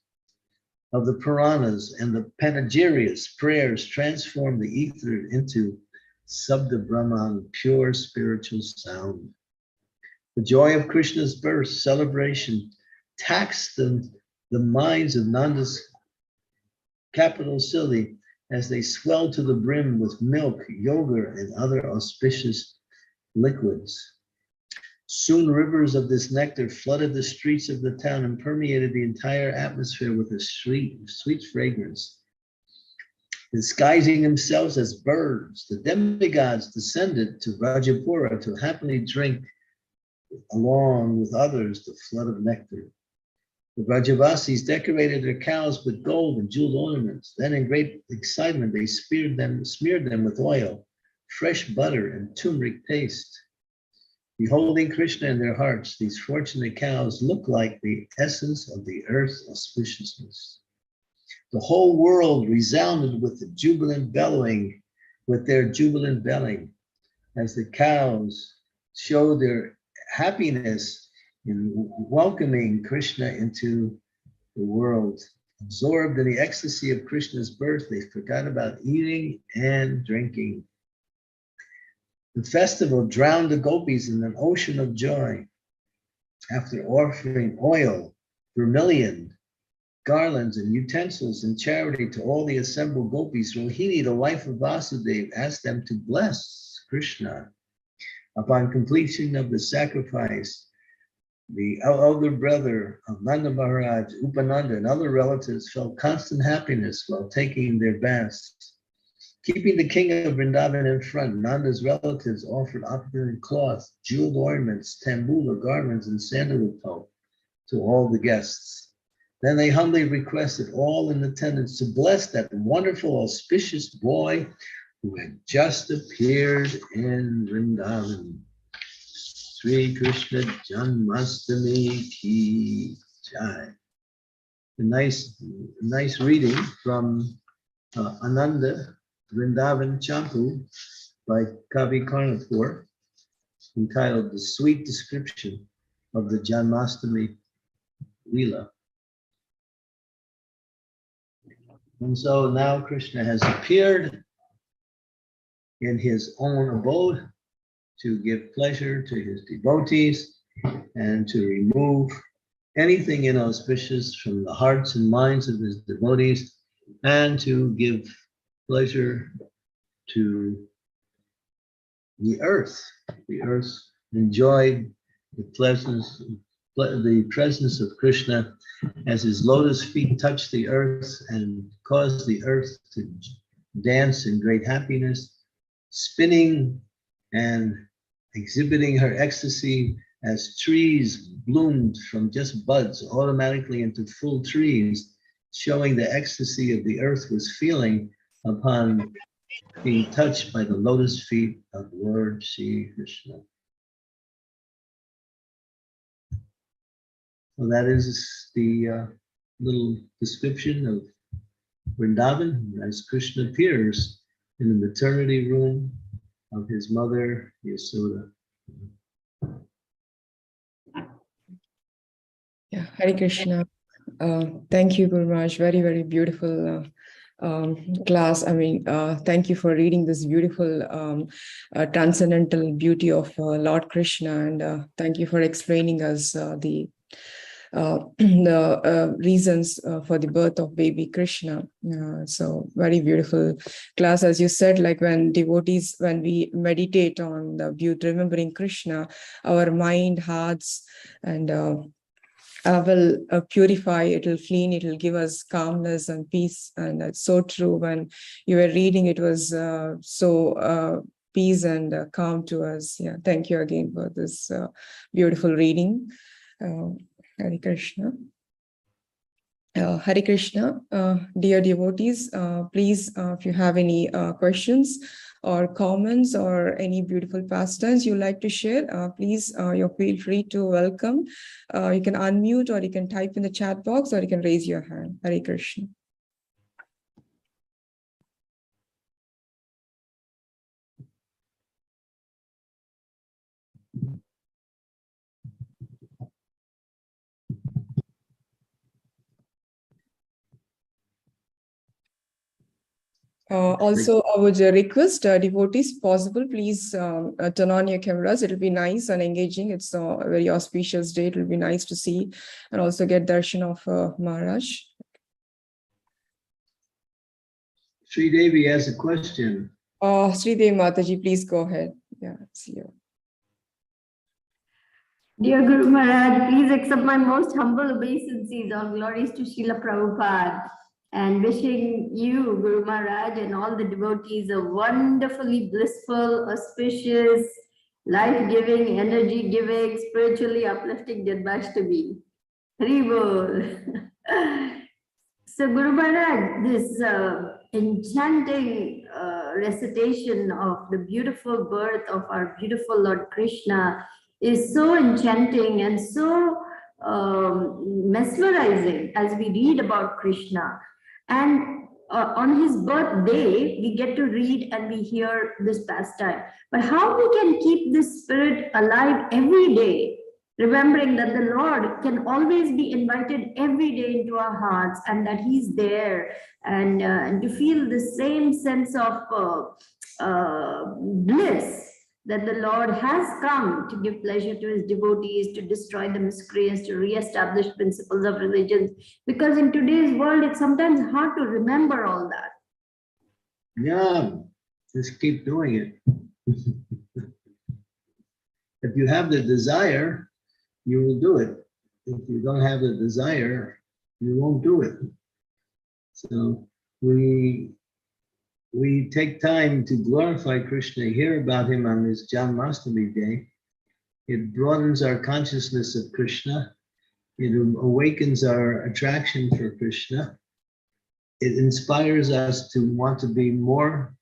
of the Puranas, and the panegyrics prayers transformed the ether into Sabda Brahman, pure spiritual sound. The joy of Krishna's birth celebration taxed the minds of Nanda's capital city as they swelled to the brim with milk, yogurt, and other auspicious liquids. Soon rivers of this nectar flooded the streets of the town and permeated the entire atmosphere with a sweet fragrance. Disguising themselves as birds, the demigods descended to Rajapura to happily drink along with others the flood of nectar. The Brajavasis decorated their cows with gold and jeweled ornaments. Then in great excitement, they smeared them with oil, fresh butter, and turmeric paste. Beholding Krishna in their hearts, these fortunate cows look like the essence of the earth's auspiciousness. The whole world resounded with the jubilant bellowing, with their jubilant belling, as the cows showed their happiness in welcoming Krishna into the world. Absorbed in the ecstasy of Krishna's birth, they forgot about eating and drinking. The festival drowned the gopis in an ocean of joy. After offering oil, vermilion, garlands, and utensils in charity to all the assembled gopis, Rohini, the wife of Vasudeva, asked them to bless Krishna. Upon completion of the sacrifice, the elder brother of Nanda Maharaj, Upananda, and other relatives felt constant happiness while taking their baths. Keeping the king of Vrindavan in front, Nanda's relatives offered opulent cloth, jeweled ornaments, tambula, garlands, and sandalwood pulp to all the guests. Then they humbly requested all in attendance to bless that wonderful, auspicious boy who had just appeared in Vrindavan. Sri Krishna Janmastami ki jai. a nice reading from Ananda Vrindavan Champu by Kavi Karnapur, entitled The Sweet Description of the Janmastami Leela. And so now Krishna has appeared in his own abode to give pleasure to his devotees and to remove anything inauspicious from the hearts and minds of his devotees, and to give pleasure to the earth. The earth enjoyed the presence of Krishna as his lotus feet touched the earth and caused the earth to dance in great happiness, spinning and exhibiting her ecstasy as trees bloomed from just buds automatically into full trees, showing the ecstasy of the earth was feeling upon being touched by the lotus feet of Lord Sri Krishna. So that is the little description of Vrindavan as Krishna appears in the maternity room of his mother, Yasoda. Yeah, Hare Krishna. Thank you, Guru Maharaj. Very, very beautiful class. I mean, thank you for reading this beautiful transcendental beauty of Lord Krishna, and thank you for explaining us the reasons for the birth of baby Krishna. So very beautiful class. As you said, like when we meditate on the beauty, remembering Krishna, our mind, hearts, and will purify, it will clean, it will give us calmness and peace. And that's so true. When you were reading, it was so peace and calm to us. Yeah, thank you again for this beautiful reading. Hare Krishna. Hare Krishna. Dear devotees, please, if you have any questions or comments or any beautiful pastimes you like to share, please, you feel free to welcome. You can unmute, or you can type in the chat box, or you can raise your hand. Hare Krishna. Also, I would request devotees, possible, please turn on your cameras. It'll be nice and engaging. It's a very auspicious day. It'll be nice to see and also get darshan of Maharaj. Sri Devi has a question. Sri Devi Mataji, please go ahead. Yeah, see you. Dear Guru Maharaj, please accept my most humble obeisances. All glories to Srila Prabhupada. And wishing you, Guru Maharaj, and all the devotees a wonderfully blissful, auspicious, life-giving, energy-giving, spiritually uplifting Janmashtami. Hari Bol. So, Guru Maharaj, this enchanting recitation of the beautiful birth of our beautiful Lord Krishna is so enchanting and so mesmerizing as we read about Krishna. And on his birthday, we get to read and we hear this pastime. But how we can keep this spirit alive every day, remembering that the Lord can always be invited every day into our hearts, and that he's there, and to feel the same sense of bliss, that the Lord has come to give pleasure to his devotees, to destroy the miscreants, to re-establish principles of religions. Because in today's world, it's sometimes hard to remember all that. Yeah, just keep doing it. If you have the desire, you will do it. If you don't have the desire, you won't do it. So we take time to glorify Krishna, hear about him on this Janmastami day. It broadens our consciousness of Krishna. It awakens our attraction for Krishna. It inspires us to want to be more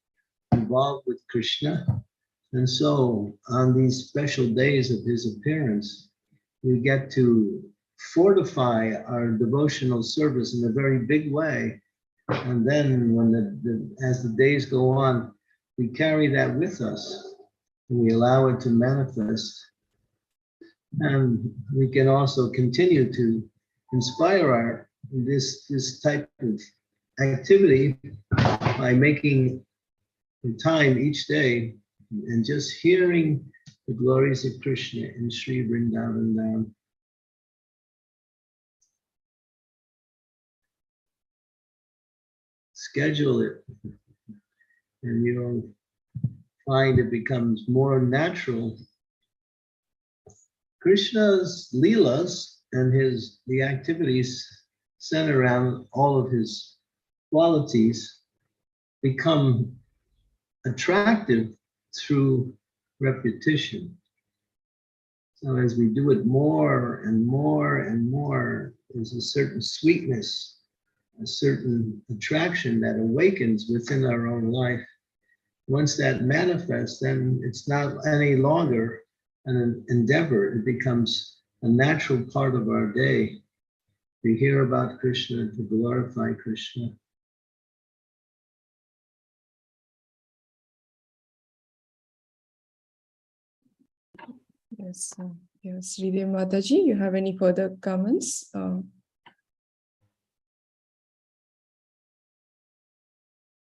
involved with Krishna. And so on these special days of his appearance, we get to fortify our devotional service in a very big way. And then when as the days go on, we carry that with us and we allow it to manifest. And we can also continue to inspire this type of activity by making the time each day and just hearing the glories of Krishna in Sri Vrindavan Dham. Schedule it, and you'll find it becomes more natural. Krishna's leelas and the activities centered around all of his qualities become attractive through repetition. So as we do it more and more and more, there's a certain sweetness, a certain attraction that awakens within our own life. Once that manifests, then it's not any longer an endeavor. It becomes a natural part of our day to hear about Krishna, to glorify Krishna. Yes, yes, Sridev Mataji, you have any further comments?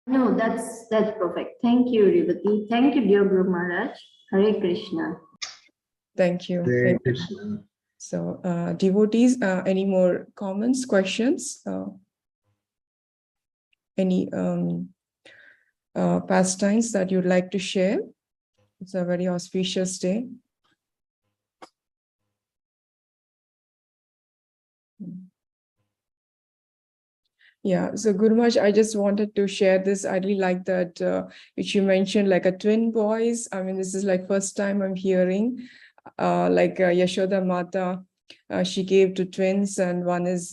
No, that's perfect. Thank you, Revati. Thank you, dear Guru Maharaj. Hare Krishna. Thank you. Hare Krishna. So, devotees, any more comments, questions? Any pastimes that you'd like to share? It's a very auspicious day. Yeah, so Guru Maharaj, I just wanted to share this. I really like that which you mentioned, like a twin boys. I mean, this is like first time I'm hearing, like Yashoda Mata, she gave to twins, and one is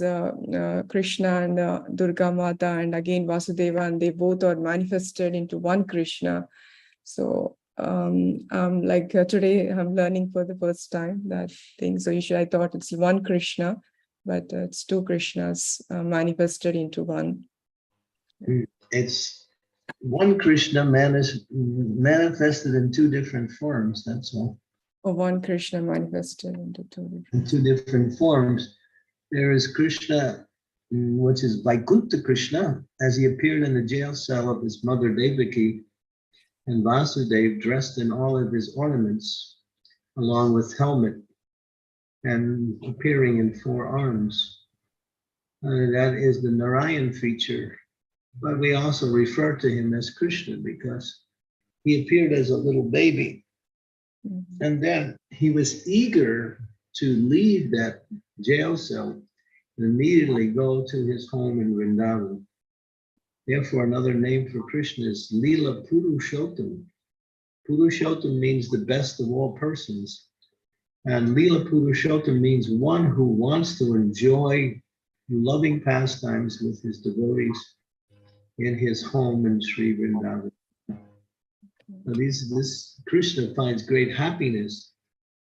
Krishna and Durga Mata, and again Vasudeva, and they both are manifested into one Krishna. So like today I'm learning for the first time that thing. So usually I thought it's one Krishna, but it's two Krishnas manifested into one. It's one Krishna manifested in two different forms, that's all. Or one Krishna manifested into two different forms. There is Krishna, which is Vaikuntha Krishna, as he appeared in the jail cell of his mother Devaki, and Vasudeva dressed in all of his ornaments, along with helmet, and appearing in 4 arms. That is the Narayan feature, but we also refer to him as Krishna because he appeared as a little baby. And then he was eager to leave that jail cell and immediately go to his home in Vrindavan. Therefore, another name for Krishna is Leela Purushottam. Purushottam means the best of all persons. And Leela Purushottam means one who wants to enjoy loving pastimes with his devotees in his home in Sri Vrindavan. So this Krishna finds great happiness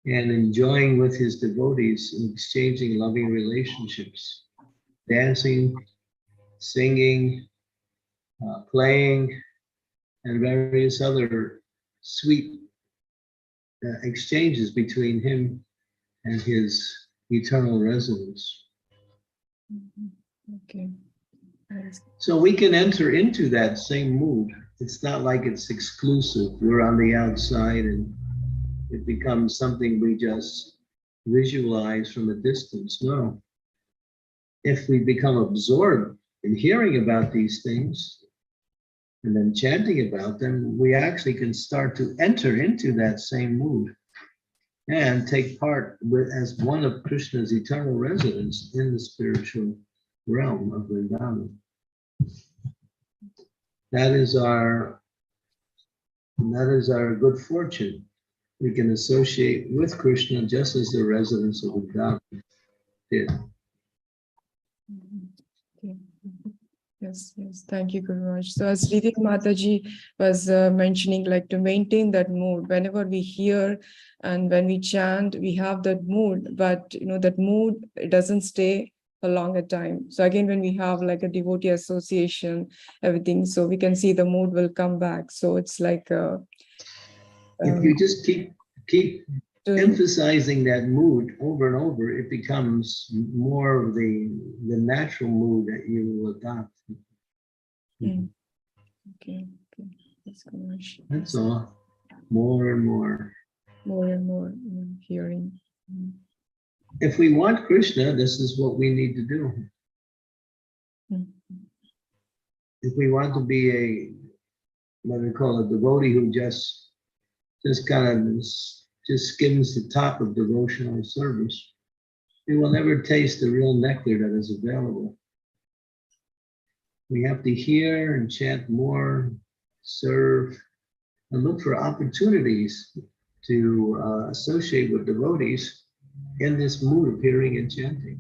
in enjoying with his devotees and exchanging loving relationships, dancing, singing, playing, and various other sweet exchanges between him and his eternal residence. Okay. So we can enter into that same mood. It's not like it's exclusive. We're on the outside and it becomes something we just visualize from a distance. No. If we become absorbed in hearing about these things and then chanting about them, we actually can start to enter into that same mood and take part as one of Krishna's eternal residents in the spiritual realm of Vrindavan. That is our good fortune. We can associate with Krishna just as the residents of Vrindavan did. Okay. Yes, yes. Thank you, Guru Maharaj. So as Sridhar Mataji was mentioning, like to maintain that mood, whenever we hear and when we chant, we have that mood, but that mood, it doesn't stay a longer time. So again, when we have like a devotee association, everything, so we can see the mood will come back. So it's like if you just keep doing, emphasizing that mood over and over, it becomes more of the natural mood that you will adopt. Okay, that's Guru Maharaj. That's all. More and more. More and more hearing. If we want Krishna, this is what we need to do. If we want to be a, what we call a devotee who just kind of just skims the top of devotional service, we will never taste the real nectar that is available. We have to hear and chant more, serve, and look for opportunities to associate with devotees in this mood of hearing and chanting.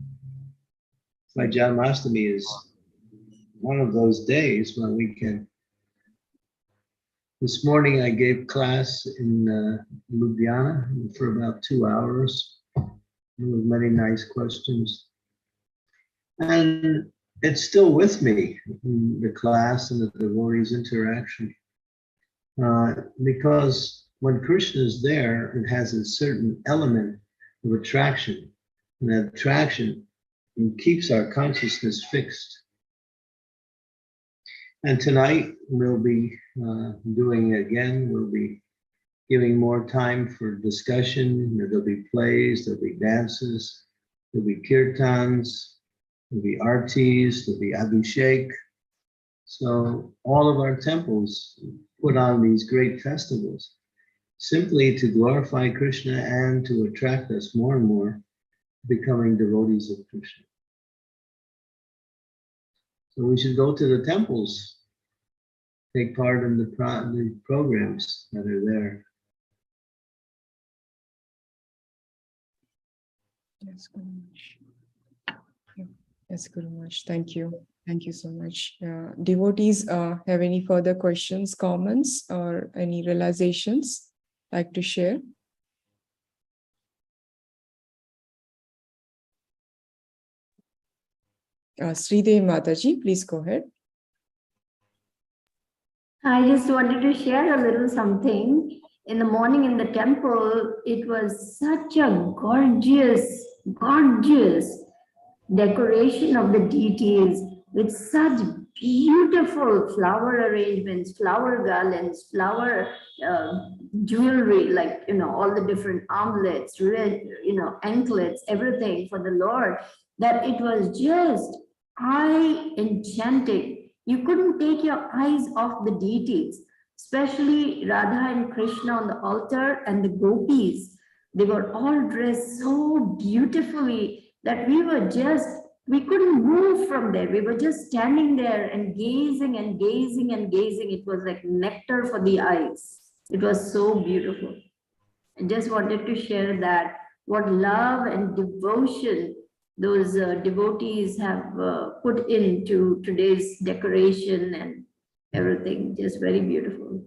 My Janmastami is one of those days when we can. This morning I gave class in Ljubljana for about 2 hours with many nice questions. And it's still with me, the class and the devotees' interaction. Because when Krishna is there, it has a certain element of attraction. And that attraction keeps our consciousness fixed. And tonight we'll be doing it again. We'll be giving more time for discussion. There'll be plays, there'll be dances, there'll be kirtans, there'll be artis, there'll be abhishek. So all of our temples put on these great festivals simply to glorify Krishna and to attract us more and more, becoming devotees of Krishna. So we should go to the temples, take part in the programs that are there. Yes, Guru Maharaj. Yes, Guru Maharaj. Thank you. Thank you so much. Devotees have any further questions, comments, or any realizations like to share? Sridevi Mataji, please go ahead. I just wanted to share a little something. In the morning in the temple, it was such a gorgeous, gorgeous decoration of the deities with such beautiful flower arrangements, flower garlands, flower jewelry, like, all the different armlets, red, anklets, everything for the Lord, that it was just eye enchanting. You couldn't take your eyes off the deities, especially Radha and Krishna on the altar and the gopis. They were all dressed so beautifully that we couldn't move from there. We were just standing there and gazing and gazing and gazing. It was like nectar for the eyes. It was so beautiful. I just wanted to share that, what love and devotion those devotees have put into today's decoration and everything. Just very beautiful.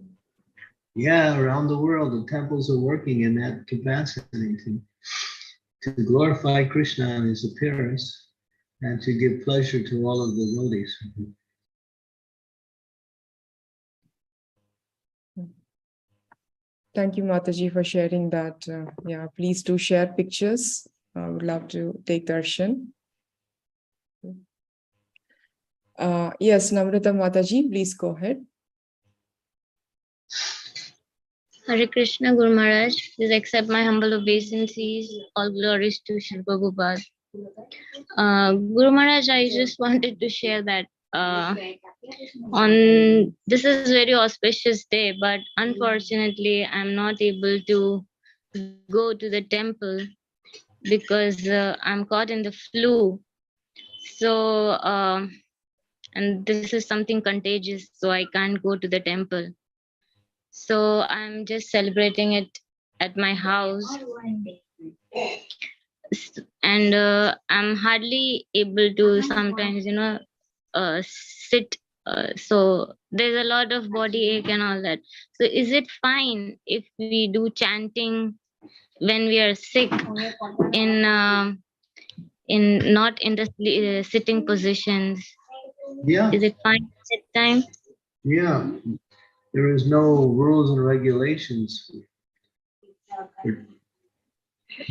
Yeah, around the world, the temples are working in that capacity to glorify Krishna and his appearance and to give pleasure to all of the devotees. Thank you, Mataji, for sharing that. Yeah, please do share pictures. I would love to take darshan. Yes, Namrata Mataji, please go ahead. Hare Krishna, Guru Maharaj. Please accept my humble obeisances. All glories to Shri Prabhupada. Guru Maharaj, I just wanted to share that on this is very auspicious day, but unfortunately, I'm not able to go to the temple because I'm caught in the flu. So, and this is something contagious, so I can't go to the temple. So I'm just celebrating it at my house. And I'm hardly able to sometimes, sit. So there's a lot of body ache and all that. So is it fine if we do chanting when we are sick in not in the sitting positions? Yeah, Is it fine at that time? yeah. There is no rules and regulations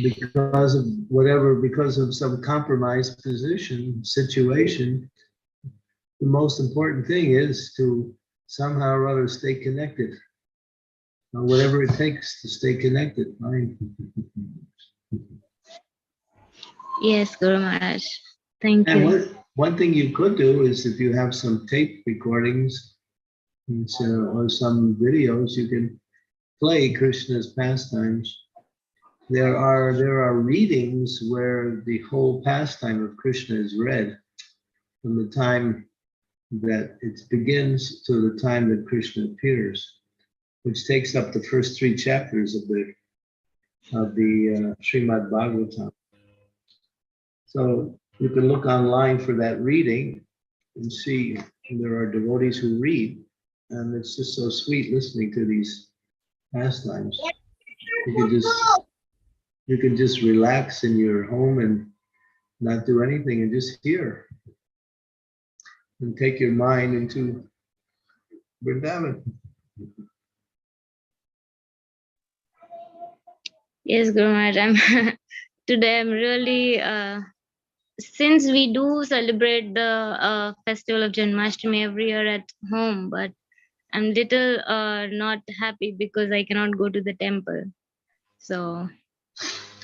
because of whatever, because of some compromised position, situation. The most important thing is to somehow or other stay connected. Whatever it takes to stay connected. Right? Yes, Guru Maharaj. Thank And you. one thing you could do is if you have some tape recordings or some videos, you can play Krishna's pastimes. There are readings where the whole pastime of Krishna is read from the time that it begins to the time that Krishna appears, which takes up the first 3 chapters of the Srimad Bhagavatam. So you can look online for that reading and see there are devotees who read, and it's just so sweet listening to these pastimes. You can just relax in your home and not do anything and just hear and take your mind into Vrindavan. Yes, Guru Maharaj. Today I'm really since we do celebrate the festival of Janmastami every year at home, but I'm little not happy because I cannot go to the temple. So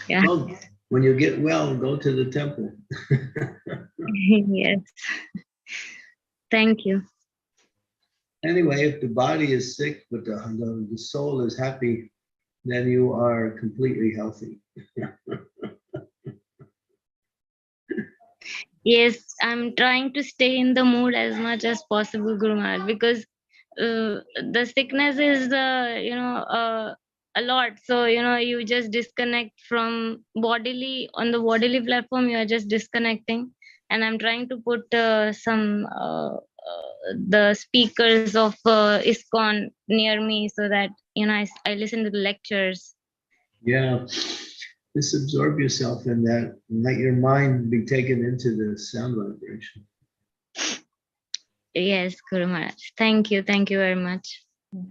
yeah. Well, when you get well, go to the temple. Yes. Thank you. Anyway, if the body is sick but the soul is happy, then you are completely healthy. Yes, I'm trying to stay in the mood as much as possible, Guru Maharaj, because the sickness is, a lot. So, you just disconnect from bodily, on the bodily platform, you are just disconnecting. And I'm trying to put the speakers of ISKCON near me so that, I listen to the lectures. Yeah, just absorb yourself in that and let your mind be taken into the sound vibration. Yes, Guru Maharaj. Thank you. Thank you very much.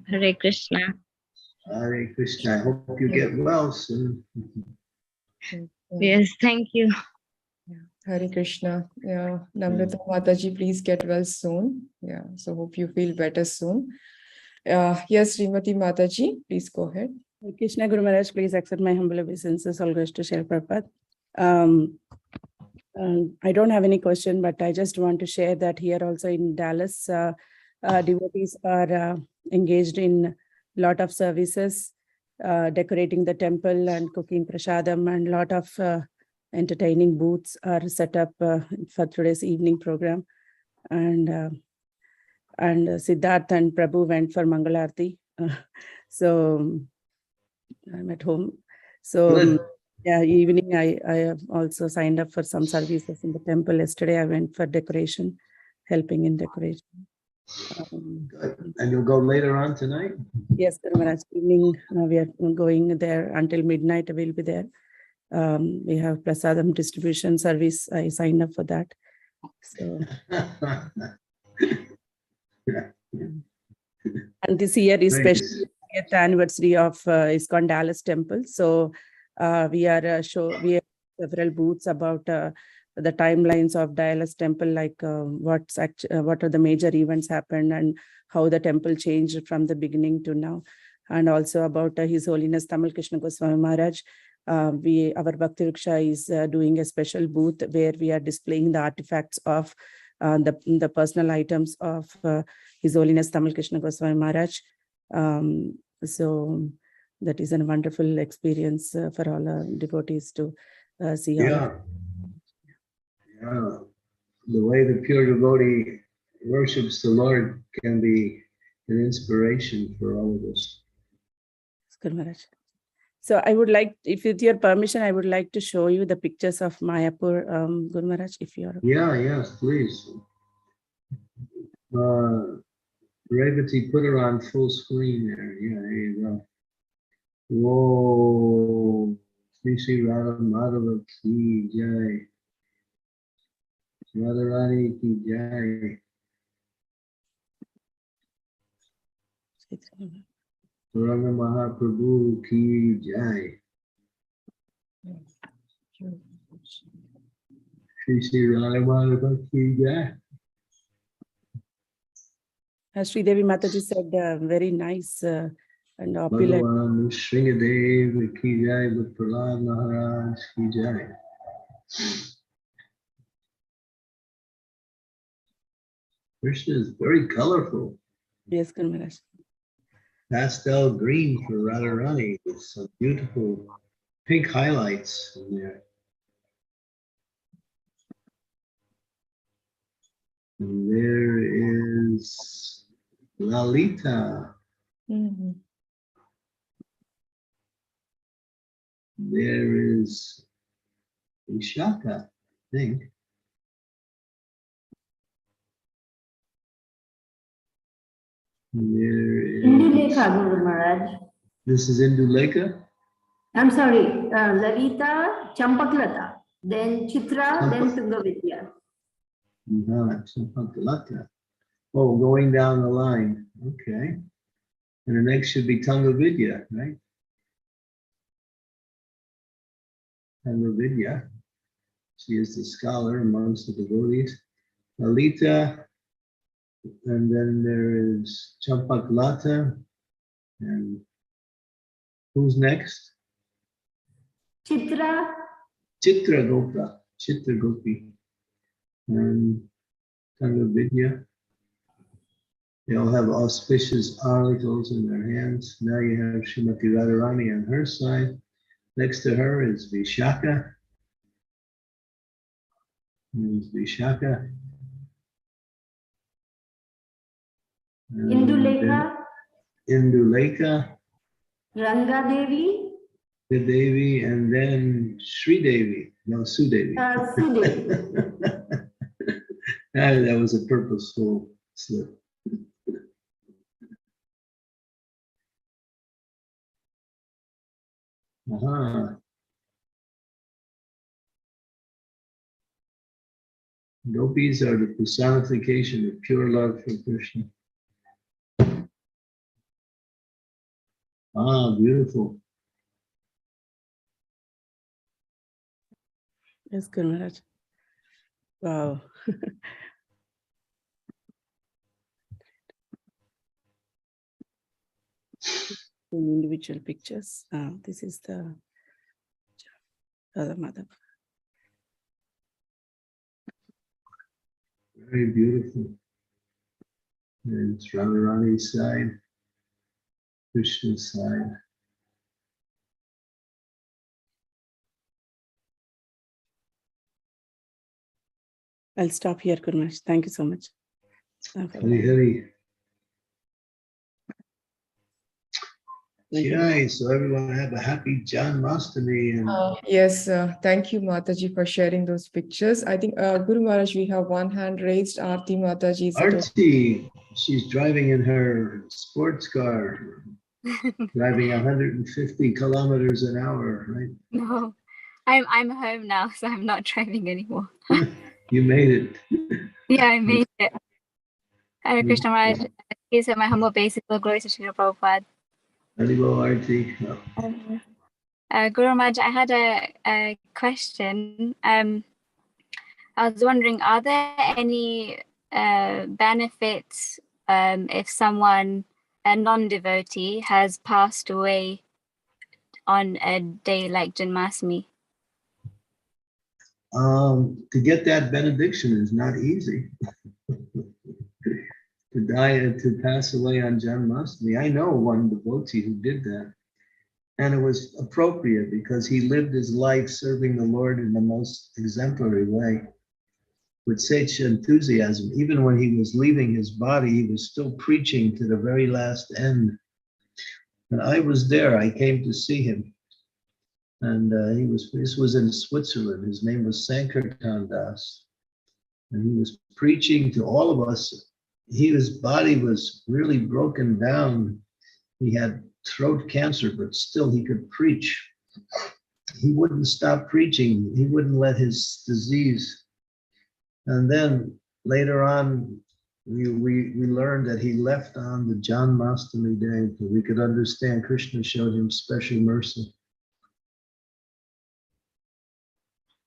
Hare Krishna. Hare Krishna. I hope you get well soon. Yes, thank you. Hare Krishna. Yeah, Namrata Mataji, please get well soon. Yeah, so hope you feel better soon. Yes, Srimati Mataji, please go ahead. Krishna Guru Maharaj, please accept my humble obeisances. All goes to Srila Prabhupada. I don't have any question, but I just want to share that here also in Dallas, devotees are engaged in a lot of services, decorating the temple and cooking prasadam, and a lot of entertaining booths are set up for today's evening program. And Siddharth and Prabhu went for Mangalarti. So I'm at home. So yeah, evening I have also signed up for some services in the temple. Yesterday I went for decoration, helping in decoration. Good. And you'll go later on tonight? Yes, Maharaj. Evening we are going there until midnight. We'll be there. We have prasadam distribution service. I signed up for that. So and this year is special 50th anniversary of ISKCON Dallas Temple. So we have several booths about the timelines of Dallas Temple, like what are the major events happened and how the temple changed from the beginning to now, and also about His Holiness Tamal Krishna Goswami Maharaj. Our Bhakti Vriksha is doing a special booth where we are displaying the artifacts of the personal items of His Holiness Tamal Krishna Goswami Maharaj. So that is a wonderful experience for all our devotees to see. Yeah. The way the pure devotee worships the Lord can be an inspiration for all of us. Good Maharaj. So I would like, if with your permission, I would like to show you the pictures of Mayapur, Guru Maharaj, if you are. Yeah, yes, please. Revati, put her on full screen there. Yeah, there you go. Whoa. Shri Shri Radha Madhava ki jai. Radharani ki jai. Purana Mahaprabhu ki jai. Shri Shri Radha Madhava ki jai. As Sri Devi Mataji said, very nice and opulent. Bhagavan Shringadev ki jai. With Prahlad Maharaj ki jai. Krishna is very colorful. Yes, Guru Maharaj. Pastel green for Radharani with some beautiful pink highlights in there. And there is Lalita. Mhm. There is Vishaka, I think. And there is. Indulekha, Guru Maharaj. This is Indulekha. I'm sorry, Lalita, Champaklata, then Chitra, then Tungavidya. Champaklata. Oh, going down the line. Okay. And the next should be Tungavidya, right? Tungavidya. She is the scholar amongst the devotees. Lalita, and then there is Champaklata. And who's next? Chitra. Chitra Gopa. Chitra Gopi. And Tungavidya. They all have auspicious articles in their hands. Now you have Srimati Radharani on her side. Next to her is Vishaka. There's Vishaka. And Indulekha. Indulekha. Ranga Devi. The Devi, and then Sri Devi. No, Sudevi. Sudevi. That was a purposeful slip. Aha. Gopis are the personification of pure love for Krishna. Ah, beautiful. Yes, Guru Maharaj. Wow. In individual pictures. This is the Radha Madhava. Very beautiful. And it's Radharani's side, Krishna's side. I'll stop here, Guru Maharaj. Thank you so much. Hari Hari. Thank you. Yay, so everyone have a happy Janmastami. And Yes, thank you, Mataji, for sharing those pictures. I think, Guru Maharaj, we have one hand raised. Aarti Mataji. Is it okay? Arti, she's driving in her sports car, driving 150 kilometers an hour, right? No, I'm home now, so I'm not driving anymore. You made it. Yeah, I made it. Hare Krishna Maharaj, please have my humble obeisance, glory to Srila Prabhupada. Haribo Arti. Guru Maharaj, I had a question. I was wondering, are there any benefits if someone, a non-devotee, has passed away on a day like Janmastami? To get that benediction is not easy. To die, to pass away on Janmastami. I know one devotee who did that. And it was appropriate because he lived his life serving the Lord in the most exemplary way, with such enthusiasm. Even when he was leaving his body, he was still preaching to the very last end. And I was there, I came to see him. And this was in Switzerland. His name was Sankirtan Das. And he was preaching to all of us his body was really broken down. He had throat cancer, but still he could preach. He wouldn't stop preaching. He wouldn't let his disease. And then later on, we learned that he left on the Janmastami day, so we could understand Krishna showed him special mercy.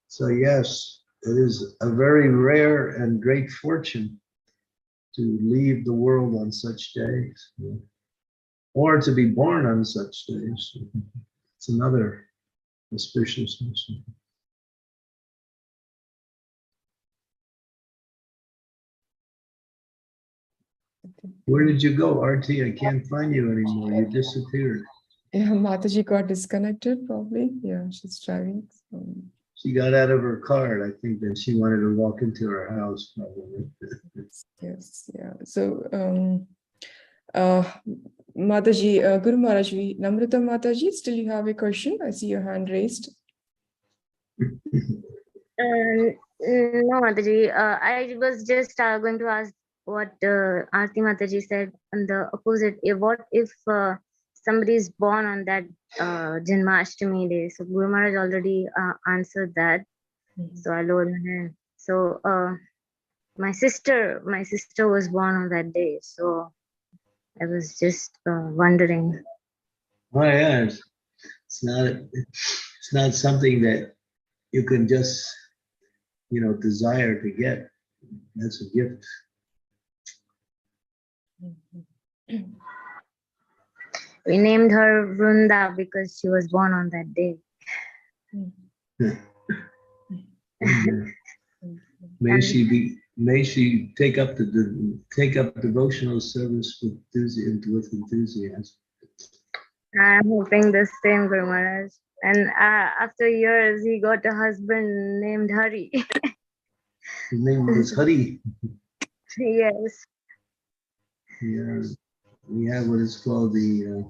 So yes, it is a very rare and great fortune to leave the world on such days, or to be born on such days. It's another auspiciousness. Where did you go, RT? I can't find you anymore. You disappeared. Yeah, Mataji got disconnected probably. Yeah, she's driving. So. She got out of her car. I think that she wanted to walk into her house probably. Yes, yeah. So Mataji, Guru Maharaj, Namrata Mataji, still you have a question? I see your hand raised. No, Mataji. I was just going to ask what Aarti Mataji said on the opposite. What if somebody is born on that Janmashtami day? So Guru Maharaj already answered that. So I lowered my hand. So my sister was born on that day. So I was just wondering. Oh yeah, it's not something that you can just desire to get. That's a gift. We named her Vrunda because she was born on that day. May she take up devotional service with enthusiasm. I'm hoping the same, Guru Maharaj. And after years, he got a husband named Hari. His name was Hari. Yes. Yeah, we have what is called the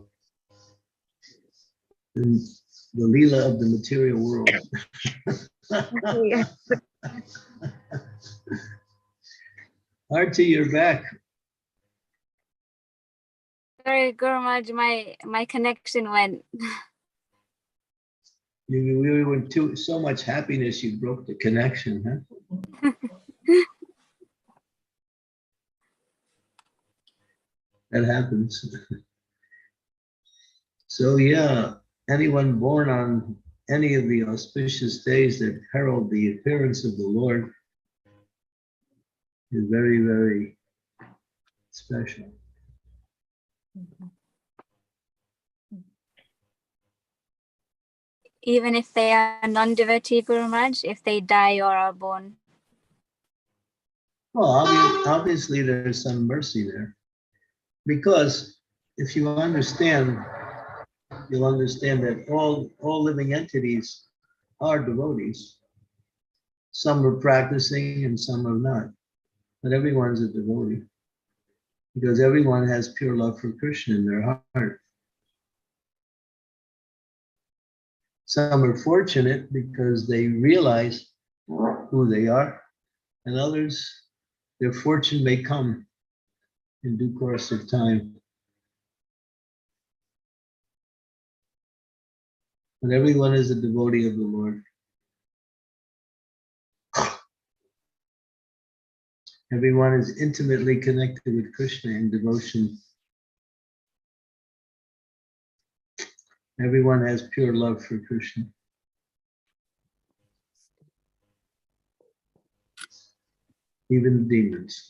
Leela of the material world. Yes. Arti, you're back. Sorry, Guru Maharaj, my connection went. You were with so much happiness, you broke the connection, huh? That happens. So yeah, anyone born on any of the auspicious days that herald the appearance of the Lord is very, very special. Even if they are non-devotee, Guru Maharaj, if they die or are born? Well, obviously there's some mercy there. Because if you understand, you'll understand that all living entities are devotees. Some are practicing and some are not. But everyone's a devotee. Because everyone has pure love for Krishna in their heart. Some are fortunate because they realize who they are, and others, their fortune may come in due course of time. But everyone is a devotee of the Lord. Everyone is intimately connected with Krishna in devotion. Everyone has pure love for Krishna. Even demons.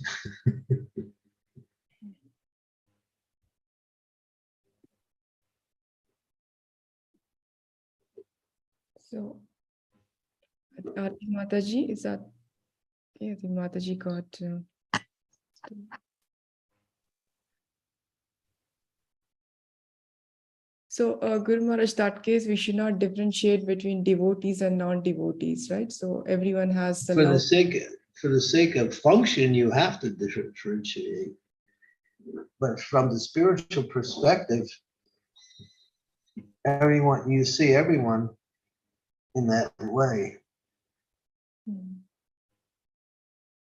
So, Aarti Mataji, is that? Yeah, the Mataji got. So, Guru Maharaj, that case, we should not differentiate between devotees and non-devotees, right? So everyone has the For love. the sake of function, you have to differentiate. But from the spiritual perspective, you see everyone in that way.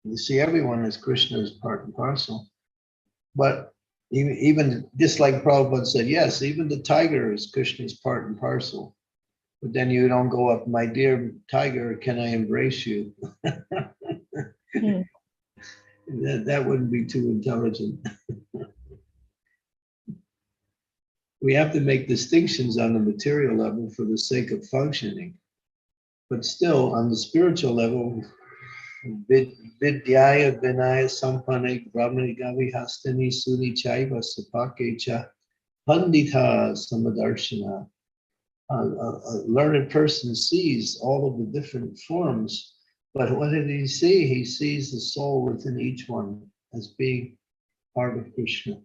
You see everyone as Krishna's part and parcel. But even just like Prabhupada said, yes, even the tiger is Krishna's part and parcel. But then you don't go up, my dear tiger, can I embrace you? That wouldn't be too intelligent. We have to make distinctions on the material level for the sake of functioning. But still, on the spiritual level, Vidyaya Vinaya Sampane Brahmani Gavi Hastani Suni Chaiva Sapakecha Pandita Samadarshana. A learned person sees all of the different forms, but what did he see? He sees the soul within each one as being part of Krishna.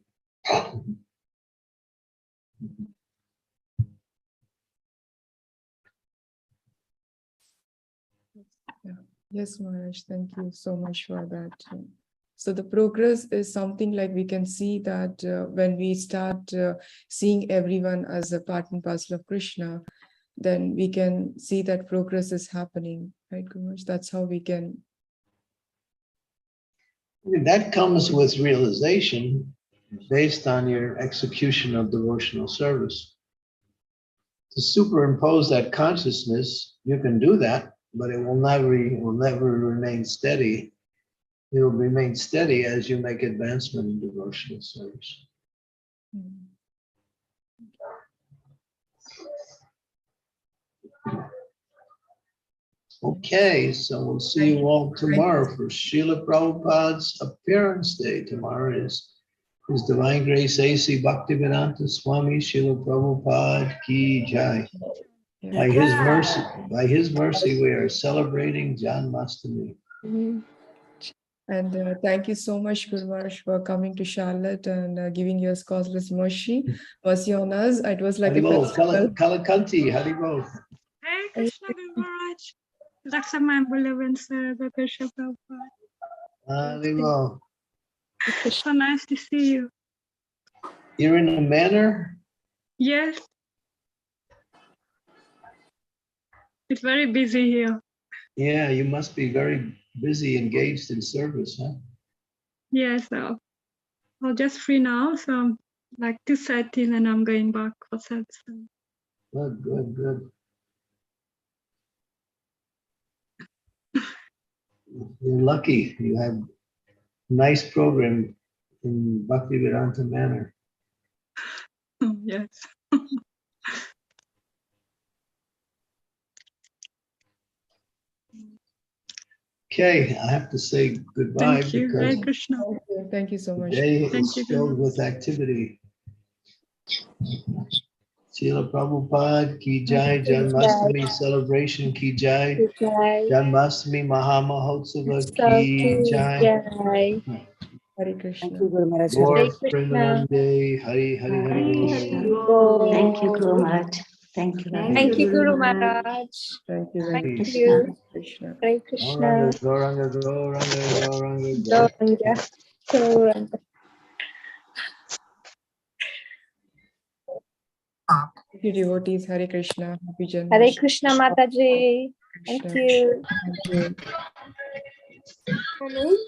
Yes, Maharaj, thank you so much for that. So the progress is something like we can see that when we start seeing everyone as a part and parcel of Krishna, then we can see that progress is happening, right, Guruj? That's how we can. That comes with realization based on your execution of devotional service. To superimpose that consciousness, you can do that, but it will never remain steady. It will remain steady as you make advancement in devotional service. Okay, so we'll see you all tomorrow for Srila Prabhupada's appearance day. Tomorrow is His Divine Grace A.C. Bhaktivedanta Swami Srila Prabhupada Ki Jai. By His mercy, we are celebrating Janmastami. And thank you so much, Guru Maharaj, for coming to Charlotte and giving us causeless mercy on us. It was like a festival. Kalakanti, Haribol. Hare Krishna, Guru Maharaj. Accept my beloved sir, the Krishna Prabhupada. Haribol. So nice to see you. You're in a manor? Yes. It's very busy here. Yeah, you must be very busy, engaged in service, huh? Yes, I'm just free now, so like 2:30 and I'm going back for satsang. Good. You're lucky. You have a nice program in Bhaktivedanta Manor. Yes. Okay, I have to say goodbye. Thank you. Hare Because Krishna. Thank you so much. the day Thank is you, filled Guru. with activity. Srila Prabhupada Ki Jai, Janmastami celebration Ki Jai, Janmastami Mahamahotsava Ki Jai. Hare Thank Krishna. you, Guru Maharaj. Lord Premanande, Hari Hari Hari Bol. Thank Thank you, Guru Maharaj. Thank you. Thank you, Guru Maharaj. Thank you. Hare Thank Krishna. Krishna. Hare Krishna. Gauranga, Gauranga. Gauranga. Thank you, devotees. Hare Krishna. Happy Hare Janmashtami. Krishna, Mataji. Thank you. Thank you.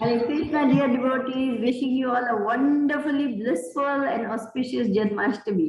Hare Krishna, dear devotees, wishing you all a wonderfully blissful and auspicious Janmashtami.